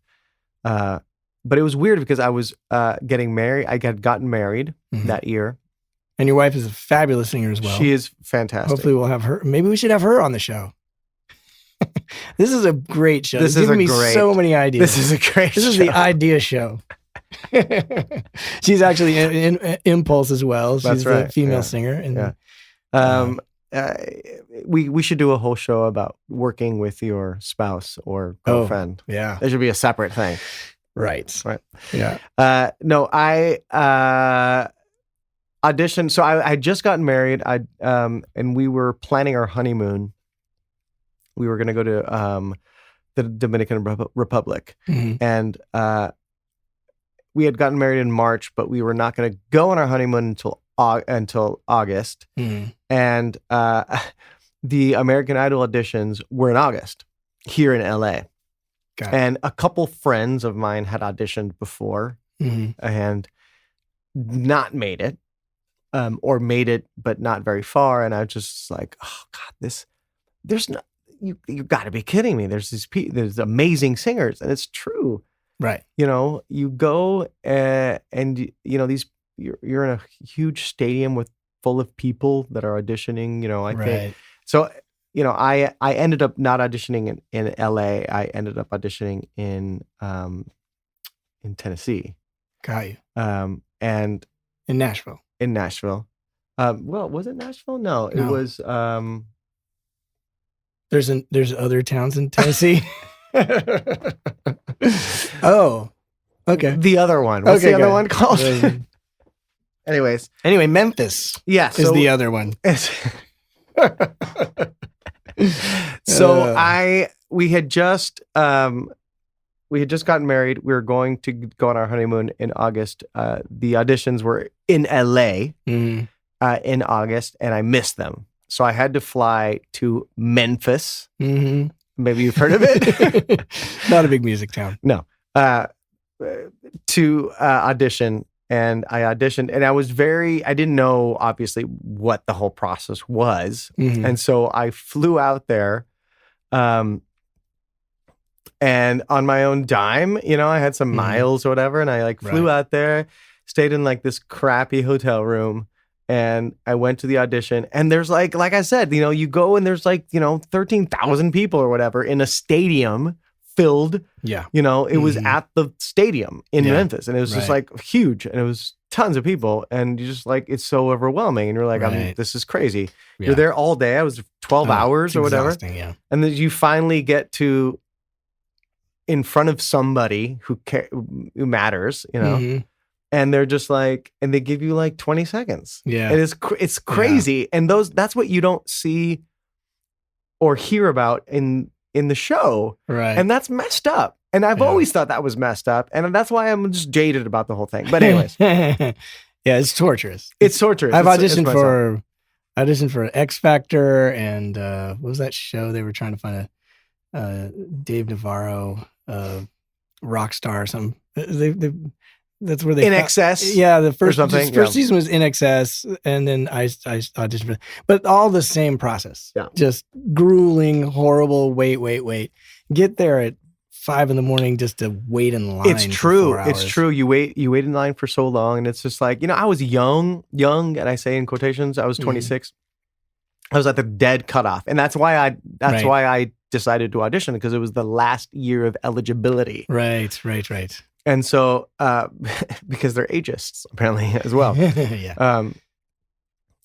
But it was weird because I was getting married. I had gotten married that year. And your wife is a fabulous singer as well. She is fantastic. Hopefully we'll have her. Maybe we should have her on the show. This is a great show. This is giving me so many ideas. This is a great show. This is the idea show. She's actually in Impulse as well. She's a female singer. And, we should do a whole show about working with your spouse or girlfriend. Yeah. There should be a separate thing. Right. Yeah. No, I auditioned. So I had just gotten married. And we were planning our honeymoon. We were going to go to the Dominican Republic, and we had gotten married in March, but we were not going to go on our honeymoon until August. And the American Idol auditions were in August here in LA. And a couple friends of mine had auditioned before and not made it, or made it but not very far. And I was just like, oh God, there's no, you got to be kidding me. There's amazing singers, and it's true. Right. You know, you go and you know you're in a huge stadium full of people that are auditioning. You know, I think so. You know, I ended up not auditioning in LA. I ended up auditioning in Tennessee. Got you. And in Nashville. In Nashville. Well, was it Nashville? No, it was. There's other towns in Tennessee. Oh, okay. The other one. What's the other one called? Anyway, Memphis. Yes, is the other one. So we had just gotten married. We were going to go on our honeymoon in August. The auditions were in LA in August, and I missed them. So I had to fly to Memphis. Mm-hmm. Maybe you've heard of it. Not a big music town. No. To audition. And I auditioned, and I didn't know, obviously, what the whole process was. Mm-hmm. And so I flew out there, and on my own dime, you know, I had some miles or whatever, and I flew out there, stayed in this crappy hotel room, and I went to the audition. And there's like I said, you know, you go and there's 13,000 people or whatever in a stadium filled. Yeah. You know, it was at the stadium in Memphis, and it was just huge, and it was tons of people, and you just it's so overwhelming, and you're like, this is crazy. Yeah. You're there all day. I was 12 hours or whatever. Yeah. And then you finally get to in front of somebody who matters, you know, and they're just and they give you 20 seconds. Yeah. And it's crazy. And that's what you don't see or hear about in the show. Right. And that's messed up. And I've always thought that was messed up. And that's why I'm just jaded about the whole thing. But anyways. Yeah, it's torturous. It's torturous. I've auditioned for X Factor and what was that show they were trying to find a Dave Navarro rock star or something. That's where they In Excess. Yeah, the first season was In Excess, and then I auditioned for, but all the same process. Yeah, just grueling, horrible. Wait. Get there at 5 a.m. just to wait in line. It's true. It's true. You wait in line for so long, and it's just I was young, and I say in quotations, I was 26. I was at the dead cutoff, and that's why I decided to audition, because it was the last year of eligibility. Right. And so, because they're ageists apparently as well. Yeah.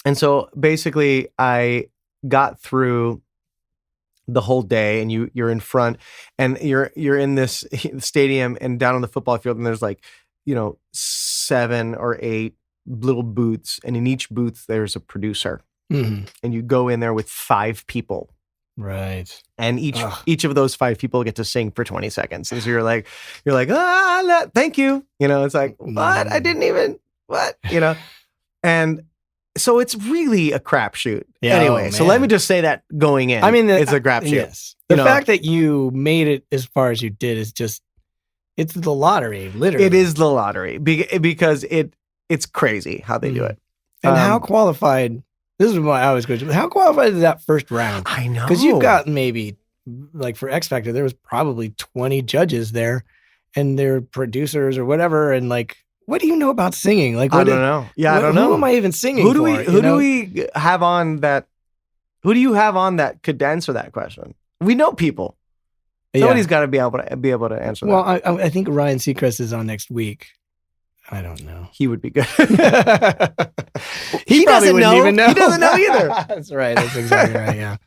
And so basically I got through the whole day, and you're in front, and you're in this stadium and down on the football field, and there's 7 or 8 little booths, and in each booth there's a producer. Mm-hmm. And you go in there with 5 people. Right. And each of those 5 people get to sing for 20 seconds. And so you're like, thank you. You know, it's what? I didn't even, what? You know? And so it's really a crapshoot. Yeah, anyway, so let me just say that going in. I mean, it's a crapshoot. Yes. The fact that you made it as far as you did is just, it's the lottery, literally. It is the lottery because it's crazy how they do it. And how qualified... This is why I was going. How qualified is that first round? I know. Because you've got maybe, for X Factor, there was probably 20 judges there, and they're producers or whatever. And what do you know about singing? I don't know. Yeah, I don't know. Who am I even singing for? Who do we have on that? Who do you have on that could answer that question? We know people. Somebody's got to be able to answer that. Well, I think Ryan Seacrest is on next week. I don't know. He would be good. He doesn't know. Even know. He doesn't know either. That's right. That's exactly right. Yeah.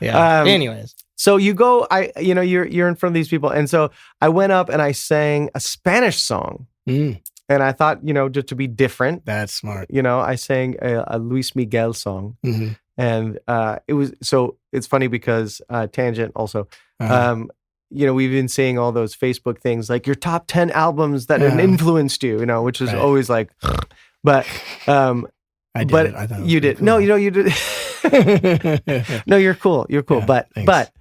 Yeah. Anyways, so you go. You're in front of these people, and so I went up and I sang a Spanish song, and I thought, just to be different. That's smart. I sang a Luis Miguel song, and it's funny because tangent also. We've been seeing all those Facebook things your top 10 albums that influenced you, which is always but I did. I thought you did. Cool. No, you did. No, you're cool. You're cool. Yeah, but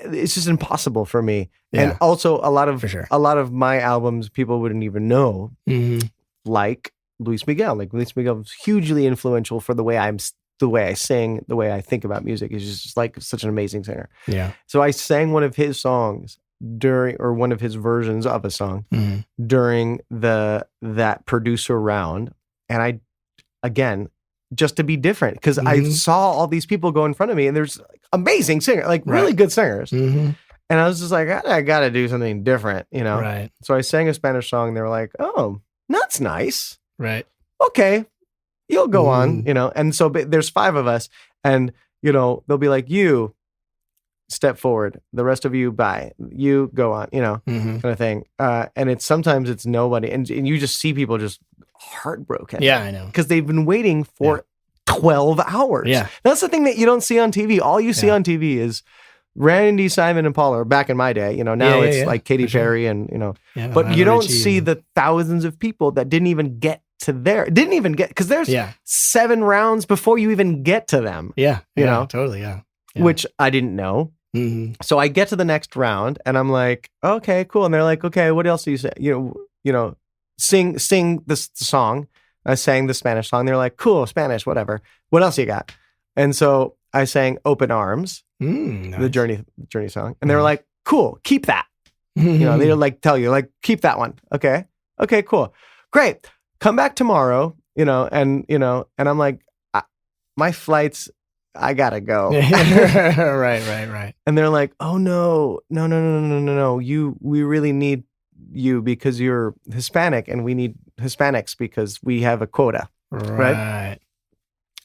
it's just impossible for me. Yeah. And also a lot of my albums people wouldn't even know, like Luis Miguel. Luis Miguel was hugely influential for the way I sing, the way I think about music. He's just such an amazing singer. Yeah. So I sang one of his songs during, or one of his versions of a song during that producer round. And again, just to be different, because I saw all these people go in front of me, and there's amazing singers, like really good singers. And I was just like, I got to do something different, you know? Right. So I sang a Spanish song, and they were like, oh, that's nice. Right. Okay, you'll go on, you know? And so there's 5 of us, and, you know, they'll be like, you step forward, the rest of you, bye, you go on, you know, kind of thing. And sometimes it's nobody. And you just see people just heartbroken. Yeah, I know. Because they've been waiting for 12 hours. Yeah. That's the thing that you don't see on TV. All you see on TV is Randy, Simon, and Paul, or back in my day, you know, now it's like Katy Perry and, you know, but you don't see the thousands of people that didn't even get to because there's 7 rounds before you even get to them. Yeah. You know, totally. Yeah. Which I didn't know. So I get to the next round, and I'm like, okay, cool. And they're like, okay, what else do you say? You know, sing this song. I sang the Spanish song. They're like, cool, Spanish, whatever. What else you got? And so I sang Open Arms, nice. the Journey song. And they were like, cool, keep that. You know, they like tell you, like, keep that one. Okay, cool. Great. Come back tomorrow, you know, and I'm like, my flight's, I gotta go. Right. And they're like, oh no. We really need you because you're Hispanic, and we need Hispanics because we have a quota. Right.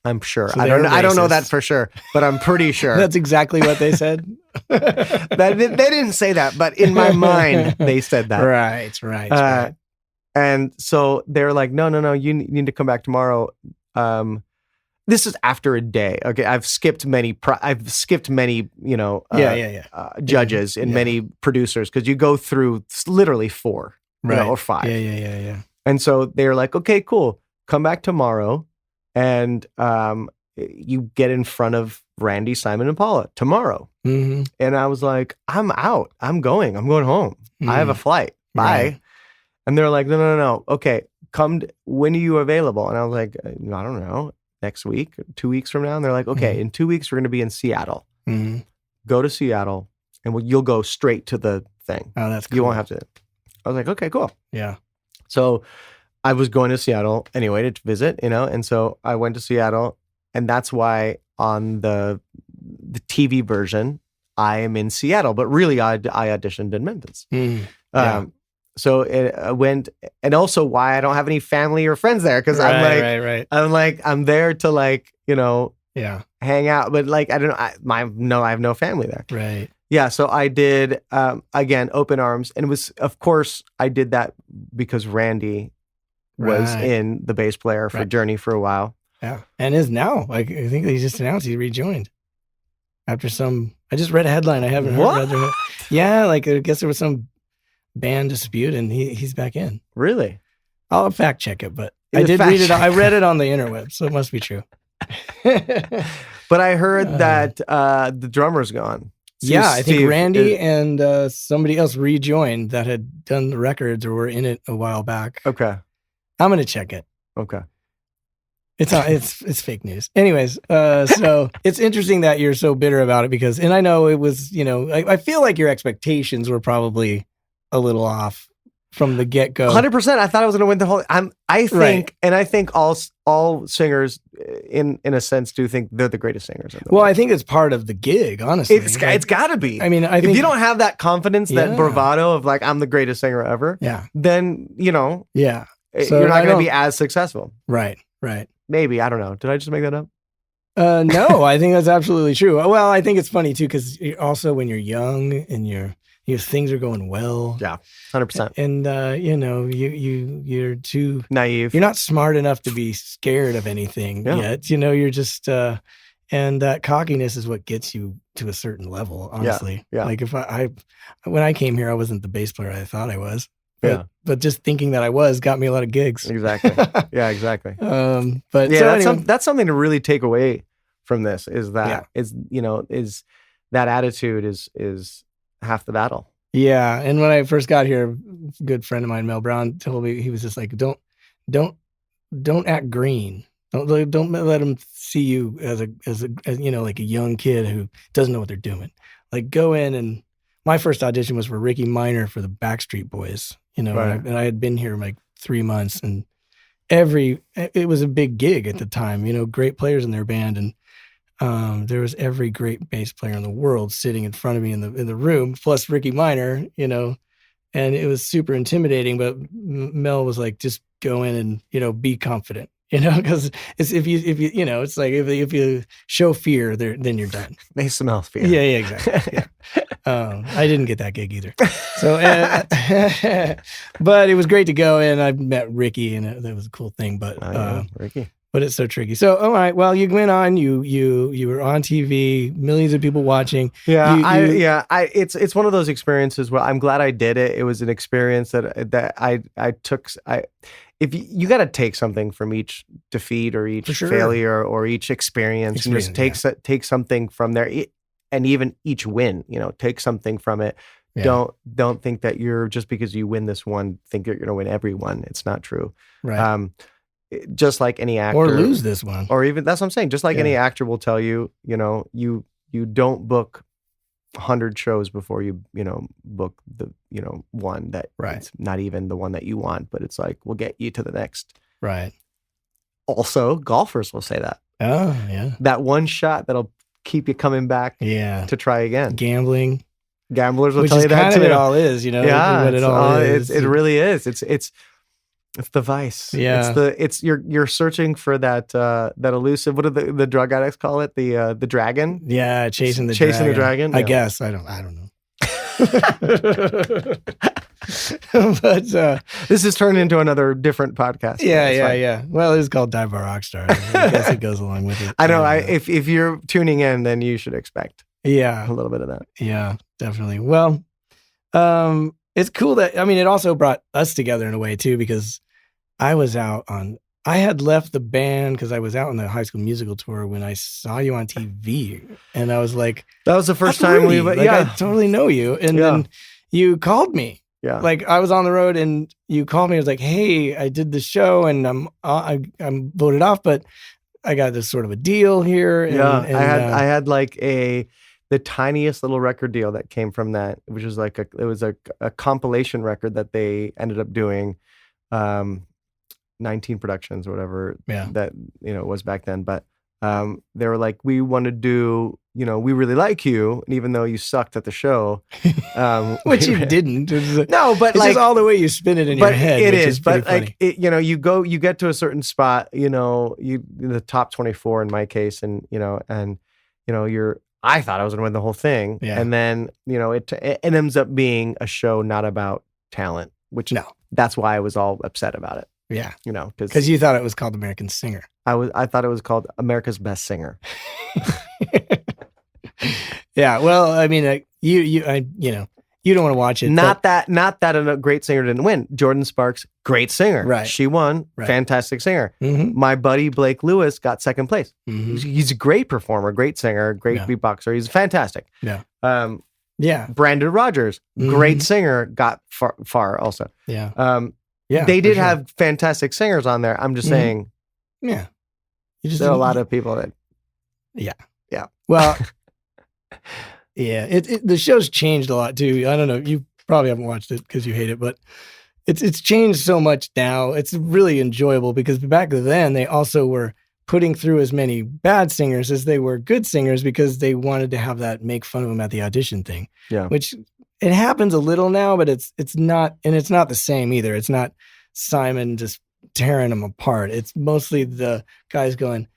I'm sure. So I don't know that for sure, but I'm pretty sure. That's exactly what they said. They didn't say that, but in my mind, they said that. Right. And so they're like, no, you need to come back tomorrow. This is after a day. Okay, I've skipped many, you know, judges and many producers, because you go through literally 4, you know, or 5. Yeah. And so they're like, okay, cool, come back tomorrow, and you get in front of Randy, Simon, and Paula tomorrow. And I was like, I'm out. I'm going home. I have a flight. Bye. Right. And they're like, no. Okay, when are you available? And I was like, I don't know. Next week, 2 weeks from now. And they're like, okay, in 2 weeks, we're going to be in Seattle. Go to Seattle, and you'll go straight to the thing. Oh, that's cool. You won't have to. I was like, okay, cool. Yeah. So I was going to Seattle anyway to visit, you know, and so I went to Seattle, and that's why on the TV version, I am in Seattle, but really I auditioned in Memphis. So it went, and also why I don't have any family or friends there, because I'm there to, like, you know, hang out, but like I don't know, I have no family there. Right. Yeah. So I did again Open Arms, and it was, of course, I did that because Randy was in the bass player for Journey for a while. Yeah, and is now, like, I think he just announced he rejoined after I just read a headline. I haven't read it. Yeah, like I guess there was some band dispute, and he's back in. Really? I'll fact check it, but I did read it. I read it on the interweb, so it must be true. But I heard that the drummer's gone. Steve, I think Randy and somebody else rejoined that had done the records or were in it a while back. Okay, I'm gonna check it. Okay, it's fake news. Anyways, so it's interesting that you're so bitter about it, because, and I know it was, you know, I feel like your expectations were probably a little off from the get-go. 100%. I thought I was going to win the whole. I think, and I think all singers, in a sense, do think they're the greatest singers in the world. I think it's part of the gig. Honestly, it's got to be. I mean, I think if you don't have that confidence, that bravado of like, I'm the greatest singer ever, then you know, so you're not going to be as successfursuccessful. Right. Maybe, I don't know. Did I just make that up? No, I think that's absolutely true. Well, I think it's funny too, because also when you're young and things are going well. Yeah, 100%. And you know, you're too naive. You're not smart enough to be scared of anything yet. You know, you're just and that cockiness is what gets you to a certain level, honestly. Yeah. Like if when I came here, I wasn't the bass player I thought I was. But just thinking that I was got me a lot of gigs. Exactly. Yeah, exactly. But yeah, so anyway. That's something to really take away from this, is that is that attitude is half the battle. Yeah. And when I first got here, a good friend of mine, Mel Brown, told me, he was just like, don't act green. Don't let them see you as you know, like a young kid who doesn't know what they're doing. Like, go in and my first audition was for Ricky Minor for the Backstreet Boys, Right. and I had been here like 3 months, and it was a big gig at the time, great players in their band. And there was every great bass player in the world sitting in front of me in the room, plus Ricky Minor, and it was super intimidating. But Mel was like, just go in and, be confident, because if you, it's like, if you show fear there, then you're done. They smell fear. Yeah, exactly. Yeah. I didn't get that gig either. So, but it was great to go, and I met Ricky, and that was a cool thing. But Ricky. But it's so tricky. So, all right. Well, you went on. You were on TV. Millions of people watching. Yeah, it's one of those experiences where I'm glad I did it. It was an experience that I took. If you got to take something from each defeat or each failure or each experience and just take something from there, and even each win. Take something from it. Yeah. Don't think that you're just because you win this one, think that you're going to win every one. It's not true. Right. Just like any actor, or lose this one, or even that's what I'm saying. Just like any actor will tell you, you don't book 100 shows before you book the one that it's not even the one that you want, but it's like we'll get you to the next. Right. Also, golfers will say that. Oh yeah. That one shot that'll keep you coming back. Yeah. To try again. Gamblers will tell you that too. It all is, Yeah. What it all is. It really is. It's the vice. Yeah. You're searching for that elusive. What do the drug addicts call it? The dragon. Yeah, chasing the dragon. I guess I don't know. But this has turned into another different podcast. Yeah. Well, it's called Dive Bar Rockstar. I guess it goes along with it. I know. If you're tuning in, then you should expect a little bit of that. Yeah, definitely. Well, it's cool that, it also brought us together in a way too, because I had left the band because I was out on the High School Musical tour when I saw you on TV, and I was like, that was the first time Rudy. I totally know you. And then you called me. Yeah. Like I was on the road and you called me. I was like, hey, I did the show and I'm voted off, but I got this sort of a deal here. And, I had like the tiniest little record deal that came from that, which was like it was a compilation record that they ended up doing, 19 productions or whatever that it was back then. But they were like, we want to do, we really like you, and even though you sucked at the show, which you didn't. No, but it's just all the way you spin it in your head. It is, but funny. like you get to a certain spot, the top 24 in my case, and I thought I was going to win the whole thing. Yeah. And then, it ends up being a show not about talent, which that's why I was all upset about it. Yeah. Because you thought it was called American Singer. I thought it was called America's Best Singer. Yeah. Well, you don't want to watch it. Not that a great singer didn't win. Jordan Sparks, great singer. Right. She won. Right. Fantastic singer. Mm-hmm. My buddy Blake Lewis got second place. Mm-hmm. He's a great performer, great singer, great beatboxer. He's fantastic. Yeah. Brandon Rogers, great singer, got far also. Yeah. They did have fantastic singers on there. I'm just saying. Yeah. There are a lot of people that. Yeah. Yeah. Well. Yeah. The show's changed a lot too. I don't know. You probably haven't watched it because you hate it, but it's changed so much now. It's really enjoyable because back then they also were putting through as many bad singers as they were good singers because they wanted to have that make fun of them at the audition thing. Yeah. Which it happens a little now, but it's not, and it's not the same either. It's not Simon just tearing them apart. It's mostly the guys going,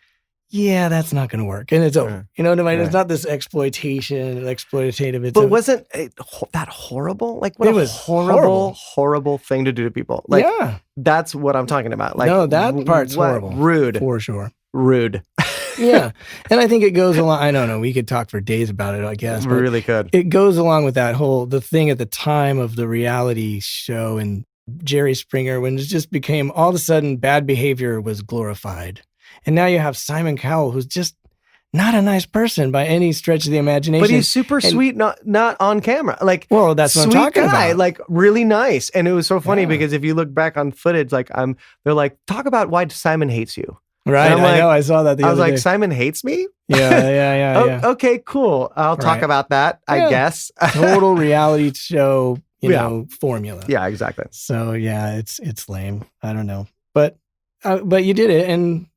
yeah, that's not going to work. And it's over. You know what I mean? Right. It's not this exploitative. But wasn't it that horrible? Like, what was horrible thing to do to people. Like, that's what I'm talking about. Like, no, that part's horrible. Rude. For sure. Rude. Yeah. And I think it goes along. I don't know. We could talk for days about it, I guess. We really could. It goes along with that the thing at the time of the reality show and Jerry Springer, when it just became all of a sudden bad behavior was glorified. And now you have Simon Cowell, who's just not a nice person by any stretch of the imagination. But he's super sweet, not on camera. Like, well, that's what I'm talking about. Like, really nice. And it was so funny because if you look back on footage, like they're like, talk about why Simon hates you. Right. I know. I saw that the other day. I was like, Simon hates me? Yeah. Okay, cool. I'll talk about that, I guess. Total reality show, formula. Yeah, exactly. So yeah, it's lame. I don't know. But you did it. And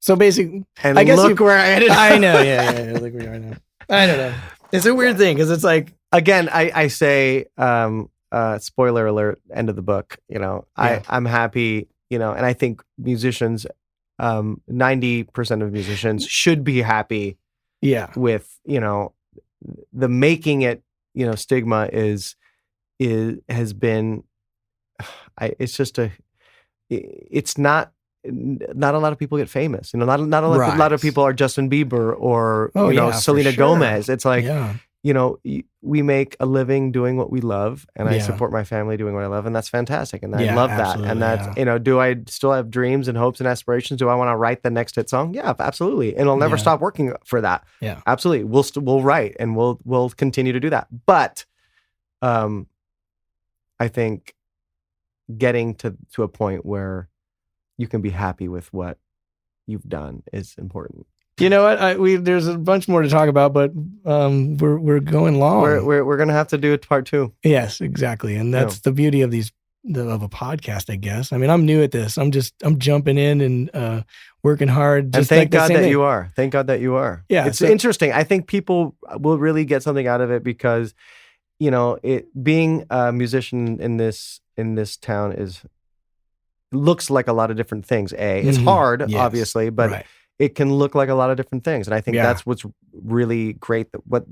so basically, and I guess look where I ended up. I know. Yeah. Look where I know. I don't know. It's a weird thing because it's like, again, I say, spoiler alert, end of the book, I'm happy, and I think musicians, 90% of musicians should be happy with, the making it, stigma has been, it's not a lot of people get famous, not a lot of people are Justin Bieber or, Selena Gomez. It's like, we make a living doing what we love, and I support my family doing what I love, and that's fantastic. And I love that. And that's, do I still have dreams and hopes and aspirations? Do I want to write the next hit song? Yeah, absolutely. And I'll never stop working for that. Yeah, absolutely. We'll write and we'll continue to do that. But, I think getting to a point where you can be happy with what you've done is important. You know what? There's a bunch more to talk about, but we're going long. We're gonna have to do it part 2. Yes, exactly, and that's the beauty of of a podcast, I guess. I mean, I'm new at this. I'm jumping in and working hard. And thank God that you are. Thank God that you are. Yeah, it's interesting. I think people will really get something out of it because, being a musician in this town looks like a lot of different things. It's hard, obviously, but it can look like a lot of different things. And I think that's what's really great. What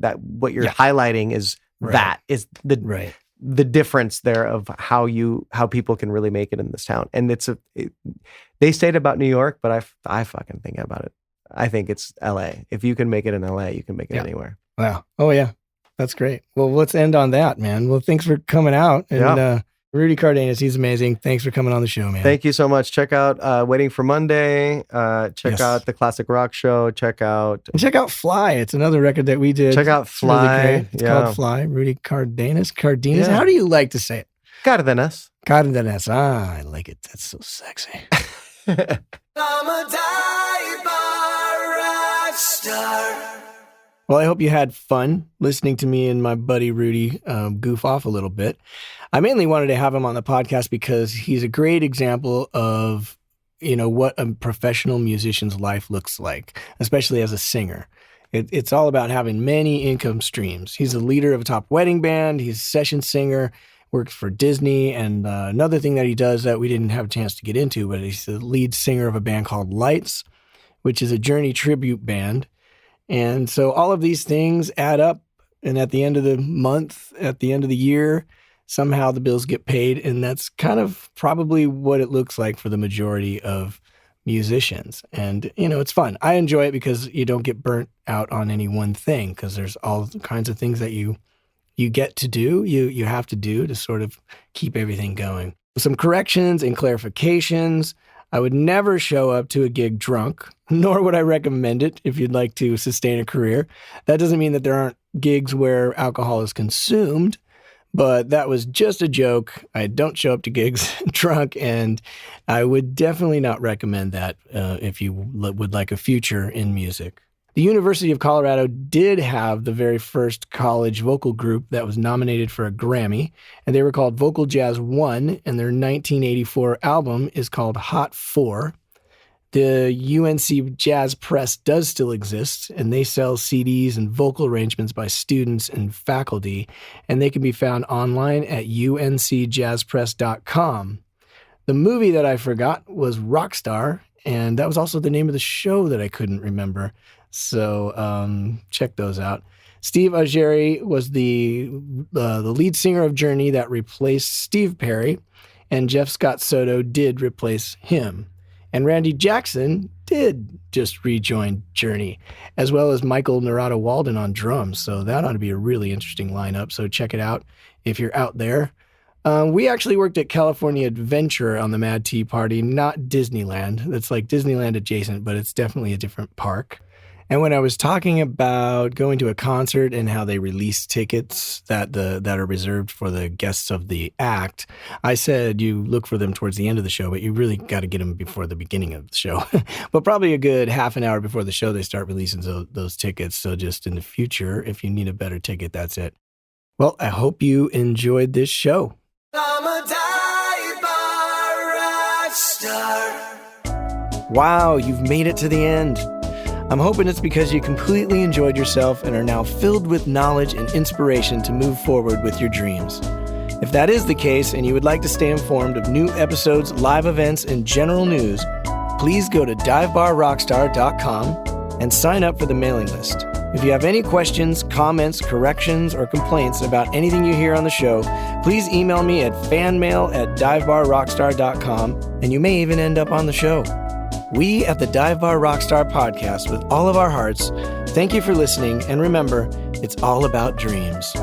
you're highlighting is that is the difference there of how people can really make it in this town. And they say it about New York, but I fucking think about it. I think it's LA. If you can make it in LA, you can make it anywhere. Wow. Oh yeah. That's great. Well, let's end on that, man. Well, thanks for coming out. And Rudy Cardenas, he's amazing. Thanks for coming on the show, man. Thank you so much. Check out Waiting for Monday. Check out the Classic Rock Show. Check out Fly. It's another record that we did. Check out Fly. Really it's called Fly. Rudy Cardenas. Yeah. How do you like to say it? Cardenas. I like it. That's so sexy. I'm a rock star. Well, I hope you had fun listening to me and my buddy Rudy goof off a little bit. I mainly wanted to have him on the podcast because he's a great example of, what a professional musician's life looks like, especially as a singer. It's all about having many income streams. He's the leader of a top wedding band. He's a session singer, works for Disney. And another thing that he does that we didn't have a chance to get into, but he's the lead singer of a band called Lights, which is a Journey tribute band. And so all of these things add up, and at the end of the month, at the end of the year, somehow the bills get paid, and that's kind of probably what it looks like for the majority of musicians. And, it's fun. I enjoy it because you don't get burnt out on any one thing because there's all kinds of things that you get to do, you have to do to sort of keep everything going. Some corrections and clarifications. I would never show up to a gig drunk, nor would I recommend it if you'd like to sustain a career. That doesn't mean that there aren't gigs where alcohol is consumed, but that was just a joke. I don't show up to gigs drunk, and I would definitely not recommend that if you would like a future in music. The University of Colorado did have the very first college vocal group that was nominated for a Grammy, and they were called Vocal Jazz 1, and their 1984 album is called Hot 4. The UNC Jazz Press does still exist, and they sell CDs and vocal arrangements by students and faculty, and they can be found online at uncjazzpress.com. The movie that I forgot was Rockstar, and that was also the name of the show that I couldn't remember. So check those out. Steve Augeri was the lead singer of Journey that replaced Steve Perry, and Jeff Scott Soto did replace him. And Randy Jackson did just rejoin Journey, as well as Michael Narada Walden on drums. So that ought to be a really interesting lineup. So check it out if you're out there. We actually worked at California Adventure on the Mad Tea Party, not Disneyland. It's like Disneyland adjacent, but it's definitely a different park. And when I was talking about going to a concert and how they release tickets that are reserved for the guests of the act, I said you look for them towards the end of the show, but you really got to get them before the beginning of the show. But probably a good half an hour before the show, they start releasing those tickets. So just in the future, if you need a better ticket, that's it. Well, I hope you enjoyed this show. I'm a dive bar rock star. Wow, you've made it to the end. I'm hoping it's because you completely enjoyed yourself and are now filled with knowledge and inspiration to move forward with your dreams. If that is the case and you would like to stay informed of new episodes, live events, and general news, please go to divebarrockstar.com and sign up for the mailing list. If you have any questions, comments, corrections, or complaints about anything you hear on the show, please email me at fanmail@divebarrockstar.com, and you may even end up on the show. We at the Dive Bar Rockstar podcast, with all of our hearts, thank you for listening, and remember, it's all about dreams.